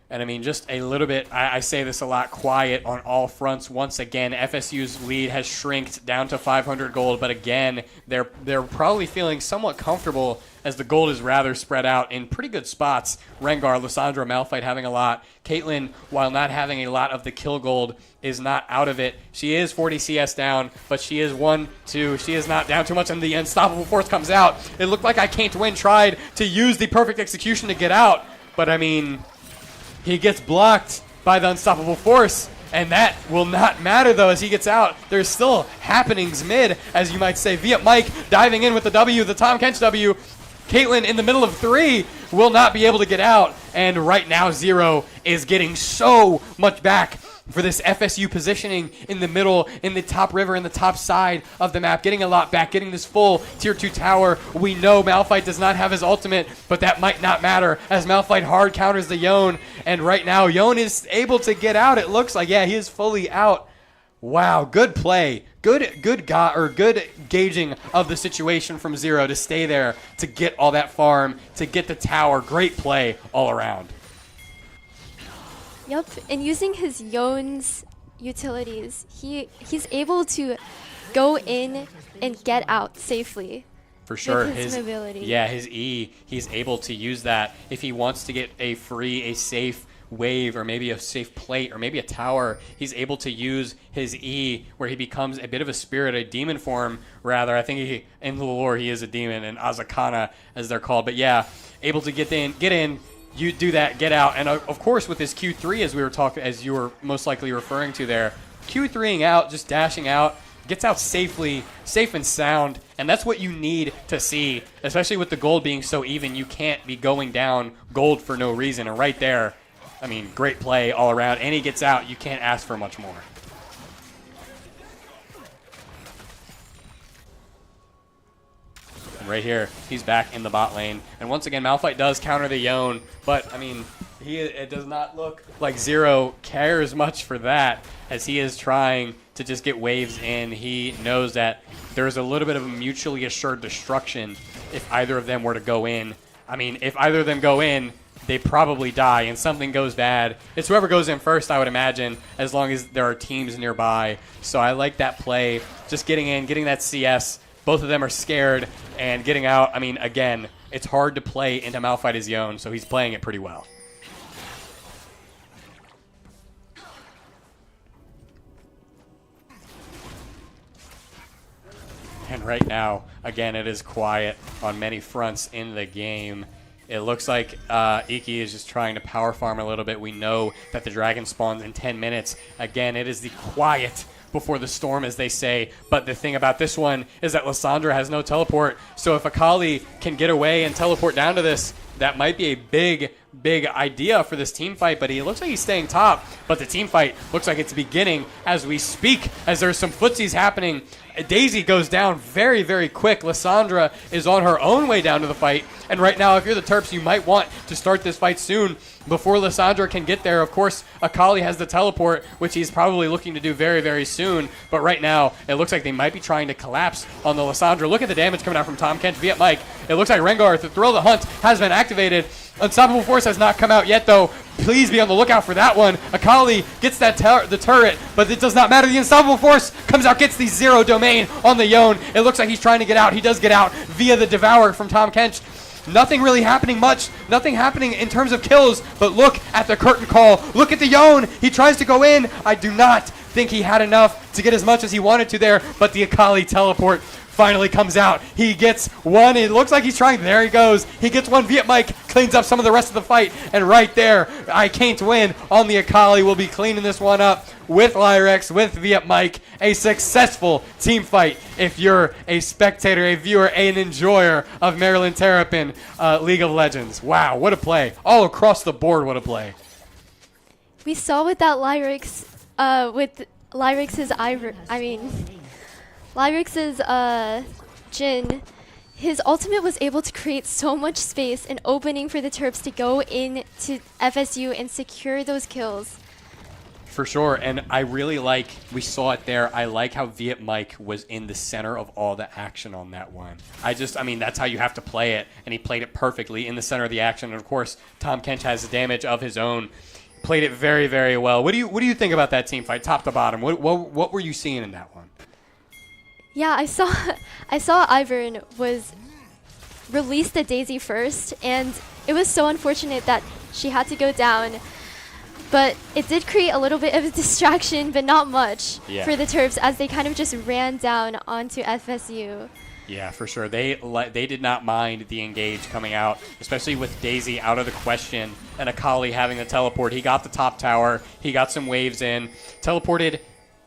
And I mean, just a little bit, I say this a lot, quiet on all fronts. Once again, FSU's lead has shrinked down to 500 gold, but again, they're probably feeling somewhat comfortable as the gold is rather spread out in pretty good spots. Rengar, Lissandra, Malphite having a lot. Caitlyn, while not having a lot of the kill gold, is not out of it. She is 40 CS down, but she is 1-2. She is not down too much, and the Unstoppable Force comes out. It looked like I Can't Win tried to use the perfect execution to get out, but I mean, he gets blocked by the Unstoppable Force, and that will not matter, though, as he gets out. There's still happenings mid, as you might say. Viet Mike diving in with the W, the Tom Kench W. Caitlyn in the middle of 3 will not be able to get out, and right now Zero is getting so much back for this FSU positioning in the middle, in the top river, in the top side of the map, getting a lot back, getting this full tier 2 tower. We know Malphite does not have his ultimate, but that might not matter as Malphite hard counters the Yone, and right now Yone is able to get out. It looks like, yeah, he is fully out. Wow, good play. Good gauging of the situation from Zero to stay there, to get all that farm, to get the tower. Great play all around. Yep, and using his Yone's utilities, he's able to go in and get out safely. For sure. With his mobility. Yeah, his E, he's able to use that if he wants to get a safe wave, or maybe a safe plate, or maybe a tower. He's able to use his E where he becomes a bit of a spirit, a demon form rather. I think in the lore he is a demon, and Azakana as they're called. But yeah, able to get in, you do that, get out, and of course with this Q3, as we were talking, as you were most likely referring to there, Q3ing out, just dashing out, gets out safely, safe and sound, and that's what you need to see, especially with the gold being so even. You can't be going down gold for no reason, and right there, I mean, great play all around, and he gets out. You can't ask for much more. Right here, he's back in the bot lane. And once again, Malphite does counter the Yone, but, I mean, it does not look like Zero cares much for that, as he is trying to just get waves in. He knows that there's a little bit of a mutually assured destruction if either of them were to go in. I mean, if either of them go in, they probably die, and something goes bad. It's whoever goes in first, I would imagine, as long as there are teams nearby. So I like that play, just getting in, getting that CS. Both of them are scared, and getting out, I mean, again, it's hard to play into Malphite's Yone, so he's playing it pretty well. And right now, again, it is quiet on many fronts in the game. It looks like Iki is just trying to power farm a little bit. We know that the dragon spawns in 10 minutes. Again, it is the quiet before the storm, as they say. But the thing about this one is that Lissandra has no teleport. So if Akali can get away and teleport down to this, that might be a big idea for this team fight. But he looks like he's staying top. But the team fight looks like it's beginning as we speak, as there's some footsies happening. Daisy goes down very, very quick. Lissandra is on her own way down to the fight. And right now, if you're the Terps, you might want to start this fight soon before Lissandra can get there. Of course, Akali has the teleport, which he's probably looking to do very, very soon. But right now, it looks like they might be trying to collapse on the Lissandra. Look at the damage coming out from Tom Kench Viet Mike. It looks like Rengar, the Thrill of the Hunt, has been activated. Unstoppable Force has not come out yet, though. Please be on the lookout for that one. Akali gets that the turret, but it does not matter. The Unstoppable Force comes out, gets the Zero domain on the Yone. It looks like he's trying to get out. He does get out via the Devour from Tom Kench. Nothing really happening much. Nothing happening in terms of kills, but look at the curtain call. Look at the Yone. He tries to go in. I do not think he had enough to get as much as he wanted to there, but the Akali teleport finally comes out. He gets one. It looks like he's trying. There he goes. He gets one. Viet Mike cleans up some of the rest of the fight. And right there, I Can't Win on the Akali will be cleaning this one up with Lyrex, with Viet Mike. A successful team fight if you're a spectator, a viewer, an enjoyer of Maryland Terrapin League of Legends. Wow, what a play. All across the board, what a play. We saw with that Lyrex, with Lyrex's Jhin, his ultimate was able to create so much space and opening for the Terps to go into FSU and secure those kills. For sure, and I really like, we saw it there, I like how Viet Mike was in the center of all the action on that one. I mean, that's how you have to play it, and he played it perfectly in the center of the action. And of course, Tom Kench has the damage of his own. Played it very, very well. What do you think about that team fight, top to bottom? What were you seeing in that one? Yeah, I saw Ivern was released the Daisy first, and it was so unfortunate that she had to go down. But it did create a little bit of a distraction, but not much for the Terps as they kind of just ran down onto FSU. Yeah, for sure. They did not mind the engage coming out, especially with Daisy out of the question and Akali having the teleport. He got the top tower. He got some waves in. Teleported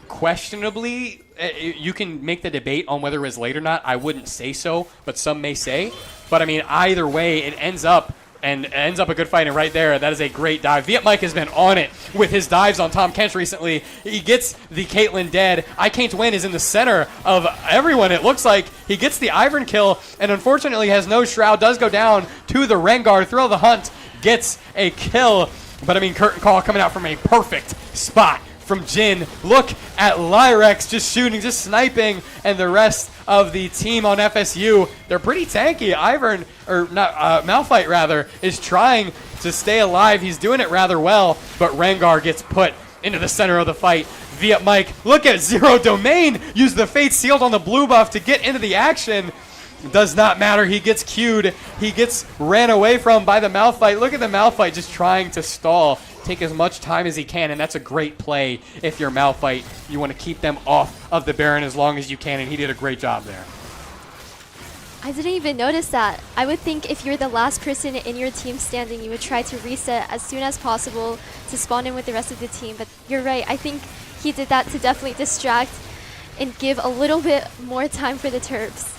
questionably. You can make the debate on whether it was late or not. I wouldn't say so, but some may say. But, I mean, either way, it ends up a good fight. And right there, that is a great dive. Viet Mike has been on it with his dives on Tom Kench recently. He gets the Caitlyn dead. I Can't Win is in the center of everyone. It looks like he gets the Ivern kill, and unfortunately has no shroud. Does go down to the Rengar. Thrill of the Hunt gets a kill. But, I mean, curtain call coming out from a perfect spot from Jhin. Look at Lyrex just shooting, just sniping, and the rest of the team on FSU, they're pretty tanky. Ivern, or not, Malphite rather, is trying to stay alive. He's doing it rather well, but Rengar gets put into the center of the fight. Viet Mike, look at Zero Domain, use the Fate Sealed on the blue buff to get into the action. Does not matter. He gets queued. He gets ran away from by the Malphite. Look at the Malphite just trying to stall. Take as much time as he can, and that's a great play if you're Malphite. You want to keep them off of the Baron as long as you can, and he did a great job there. I didn't even notice that. I would think if you're the last person in your team standing, you would try to reset as soon as possible to spawn in with the rest of the team. But you're right. I think he did that to definitely distract and give a little bit more time for the Terps.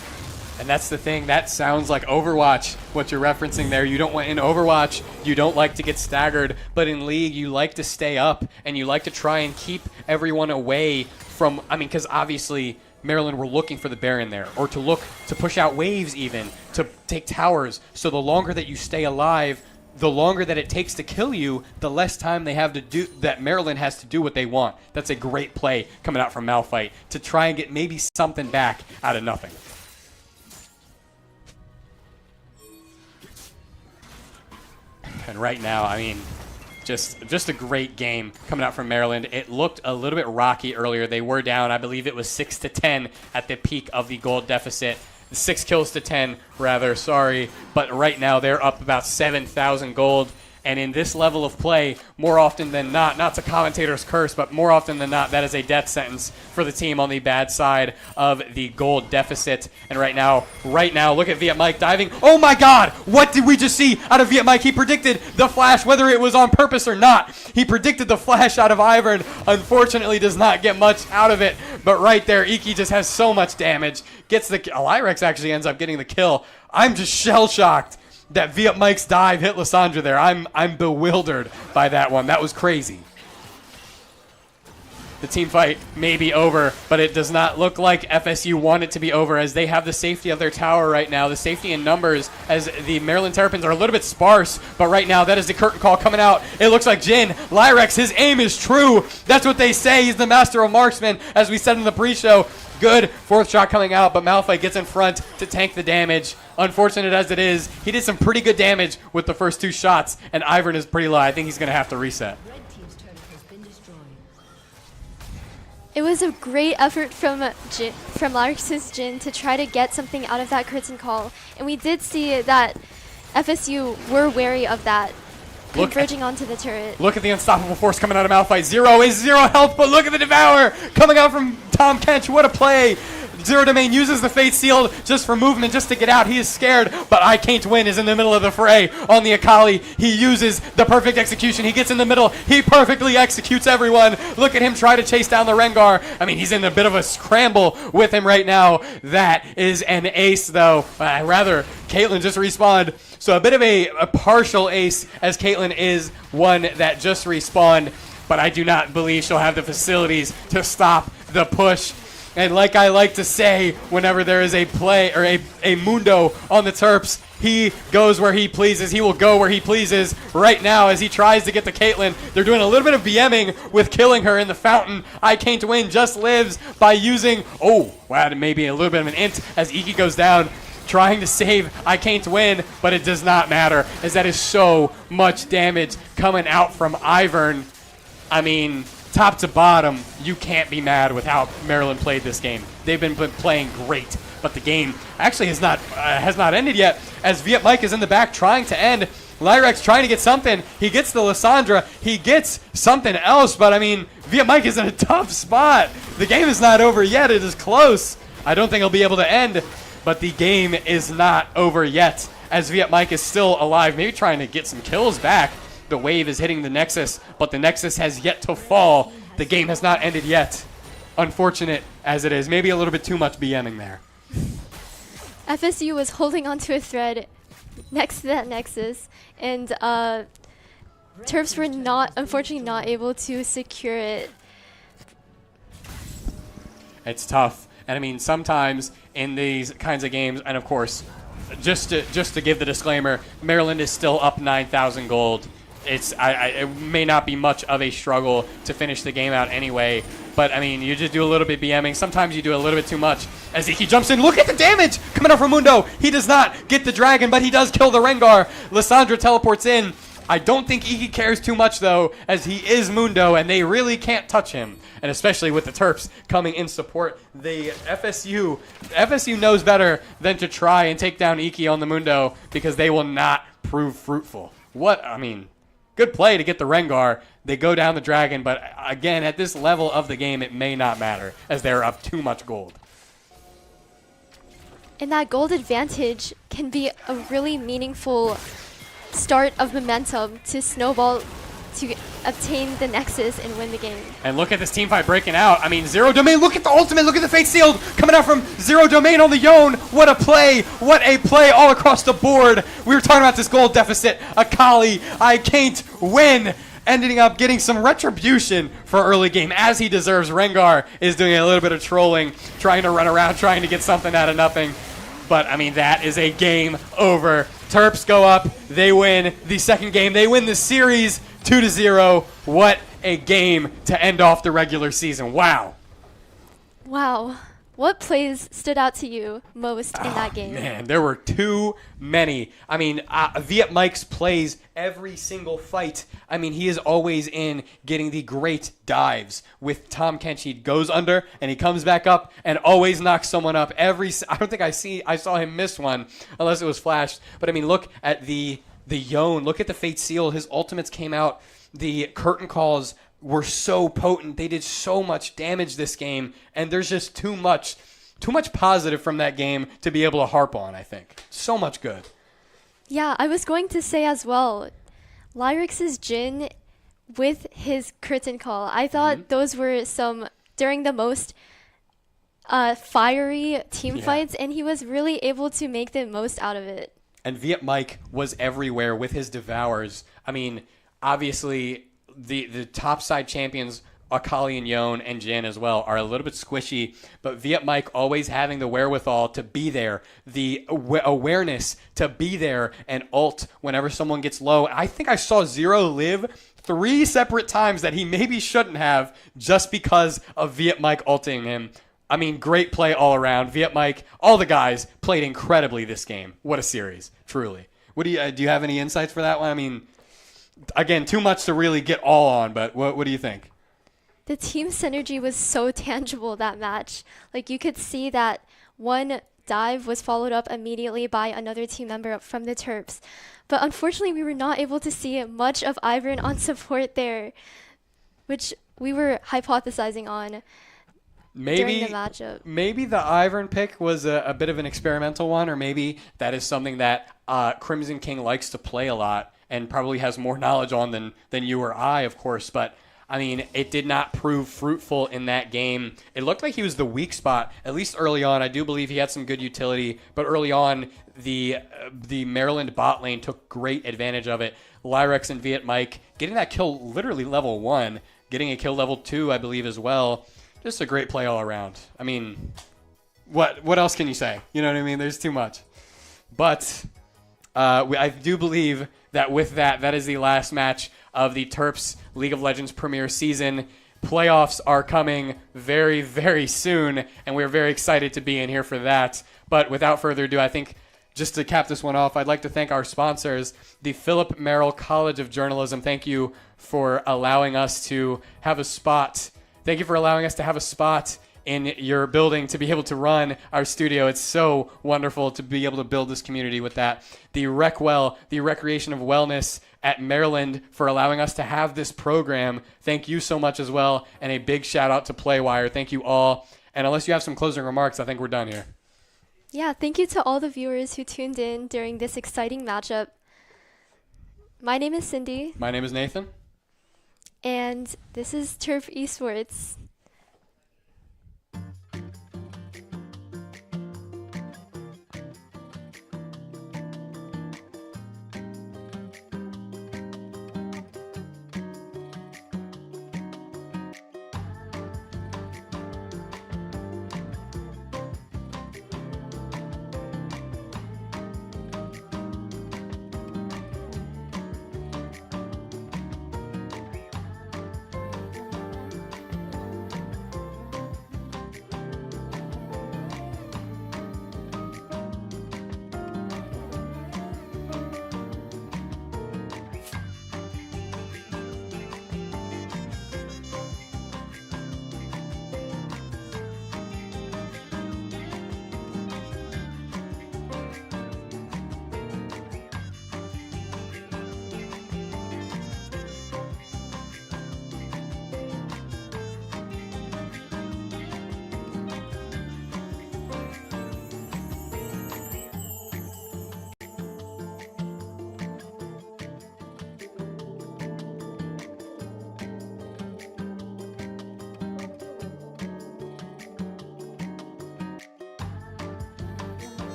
And that's the thing. That sounds like Overwatch, what you're referencing there. You don't want in Overwatch, you don't like to get staggered, but in League, you like to stay up and you like to try and keep everyone away from. I mean, because obviously Maryland were looking for the Baron there, or to look to push out waves, even to take towers. So the longer that you stay alive, the longer that it takes to kill you, the less time they have to do that. Maryland has to do what they want. That's a great play coming out from Malphite to try and get maybe something back out of nothing. And right now, I mean, just a great game coming out from Maryland. It looked a little bit rocky earlier. They were down, I believe it was 6-10 at the peak of the gold deficit. 6 kills to 10, rather, sorry. But right now, they're up about 7,000 gold. And in this level of play, more often than not to commentator's curse, but more often than not, that is a death sentence for the team on the bad side of the gold deficit. And right now, look at Viet Mike diving. Oh my God! What did we just see out of Viet Mike? He predicted the flash, whether it was on purpose or not. He predicted the flash out of Ivern. Unfortunately, does not get much out of it. But right there, Iki just has so much damage. Gets the Lyrex actually ends up getting the kill. I'm just shell-shocked that Viet Mike's dive hit Lysandra there. I'm bewildered by that one. That was crazy. The team fight may be over, but it does not look like FSU want it to be over, as they have the safety of their tower right now, the safety in numbers, as the Maryland Terrapins are a little bit sparse. But right now, that is the curtain call coming out. It looks like Jhin, Lyrex, his aim is true. That's what they say. He's the master of marksman, as we said in the pre-show. Good fourth shot coming out, but Malphite gets in front to tank the damage. Unfortunate as it is, he did some pretty good damage with the first 2 shots, and Ivern is pretty low. I think he's going to have to reset. It was a great effort from Lyrex's Jhin to try to get something out of that curtain call, and we did see that FSU were wary of that, converging onto the turret. Look at the unstoppable force coming out of Malphite. Zero health, but look at the Devour coming out from Tom Kench. What a play. Zero Domain uses the Fate Seal just for movement, just to get out. He is scared, but I Can't Win is in the middle of the fray on the Akali. He uses the perfect execution. He gets in the middle. He perfectly executes everyone. Look at him try to chase down the Rengar. I mean, he's in a bit of a scramble with him right now. That is an ace, though. Rather, Caitlyn just respawned. So a bit of a partial ace, as Caitlyn is one that just respawned. But I do not believe she'll have the facilities to stop the push. And like I like to say, whenever there is a play or a Mundo on the Terps, he goes where he pleases. He will go where he pleases right now as he tries to get to Caitlyn. They're doing a little bit of BMing with killing her in the fountain. I Can't Win just lives by using, oh, wow, maybe a little bit of an int as Iki goes down, trying to save I Can't Win, but it does not matter as that is so much damage coming out from Ivern. I mean, top to bottom, you can't be mad with how Maryland played this game. They've been playing great, but the game actually has not ended yet as Viet Mike is in the back trying to end. Lyrex trying to get something. He gets the Lysandra. He gets something else, but I mean, Viet Mike is in a tough spot. The game is not over yet. It is close. I don't think he'll be able to end, but the game is not over yet as Viet Mike is still alive, maybe trying to get some kills back. The wave is hitting the Nexus, but the Nexus has yet to fall. The game has not ended yet. Unfortunate as it is. Maybe a little bit too much BMing there. FSU was holding onto a thread next to that Nexus, and Terps were unfortunately not able to secure it. It's tough. And I mean, sometimes in these kinds of games, and of course, just to give the disclaimer, Maryland is still up 9,000 gold. It may not be much of a struggle to finish the game out anyway, but I mean, you just do a little bit BMing. Sometimes you do a little bit too much. As Iki jumps in, look at the damage coming out from Mundo. He does not get the dragon, but he does kill the Rengar. Lysandra teleports in. I don't think Iki cares too much, though, as he is Mundo, and they really can't touch him. And especially with the Terps coming in support, the FSU knows better than to try and take down Iki on the Mundo because they will not prove fruitful. Good play to get the Rengar. They go down the dragon, but again, at this level of the game, it may not matter as they're up too much gold. And that gold advantage can be a really meaningful start of momentum to snowball to obtain the Nexus and win the game. And look at this team fight breaking out. I mean, Zero Domain, look at the ultimate, look at the Fate Sealed coming out from Zero Domain on the Yone. What a play all across the board. We were talking about this gold deficit. Akali, I Can't Win, ending up getting some retribution for early game as he deserves. Rengar is doing a little bit of trolling, trying to run around, trying to get something out of nothing. But, I mean, that is a game over. Terps go up. They win the second game. They win the series 2-0. What a game to end off the regular season. Wow. Wow. What plays stood out to you most in that game? Man, there were too many. I mean, Viet Mike's plays every single fight. I mean, he is always in getting the great dives with Tom Kench. He goes under and he comes back up and always knocks someone up. I don't think I saw him miss one unless it was flashed. But I mean, look at the Yone. Look at the Fate Seal. His ultimates came out. The curtain calls were so potent. They did so much damage this game, and there's just too much positive from that game to be able to harp on, I think. So much good. Yeah, I was going to say as well, Lyrix's Jhin with his curtain call, I thought those were during the most fiery team fights, and he was really able to make the most out of it. And Viet Mike was everywhere with his devours. I mean, obviously, the top side champions, Akali and Yone and Jhin as well, are a little bit squishy, but Viet Mike always having the wherewithal to be there, the awareness to be there and ult whenever someone gets low. I think I saw Zero live 3 separate times that he maybe shouldn't have just because of Viet Mike ulting him. I mean, great play all around. Viet Mike, all the guys played incredibly this game. What a series, truly. What do you have any insights for that one? I mean, again, too much to really get all on, but what do you think? The team synergy was so tangible that match. Like, you could see that one dive was followed up immediately by another team member from the Terps. But unfortunately, we were not able to see much of Ivern on support there, which we were hypothesizing on. during the matchup. Maybe the Ivern pick was a bit of an experimental one, or maybe that is something that Crimson King likes to play a lot and probably has more knowledge on than you or I, of course. But, I mean, it did not prove fruitful in that game. It looked like he was the weak spot, at least early on. I do believe he had some good utility, but early on, the Maryland bot lane took great advantage of it. Lyrex and Viet Mike getting that kill literally level 1, getting a kill level 2, I believe, as well. Just a great play all around. I mean, what else can you say? You know what I mean? There's too much. But I do believe that with that is the last match of the Terps League of Legends Premier Season. Playoffs are coming very, very soon, and we're very excited to be in here for that. But without further ado, I think just to cap this one off, I'd like to thank our sponsors, the Philip Merrill College of Journalism. Thank you for allowing us to have a spot. Thank you for allowing us to have a spot in your building to be able to run our studio. It's so wonderful to be able to build this community with that. The RecWell, the Recreation of Wellness at Maryland, for allowing us to have this program. Thank you so much as well. And a big shout out to Playwire. Thank you all. And unless you have some closing remarks, I think we're done here. Yeah, thank you to all the viewers who tuned in during this exciting matchup. My name is Cindy. My name is Nathan. And this is Terp Esports.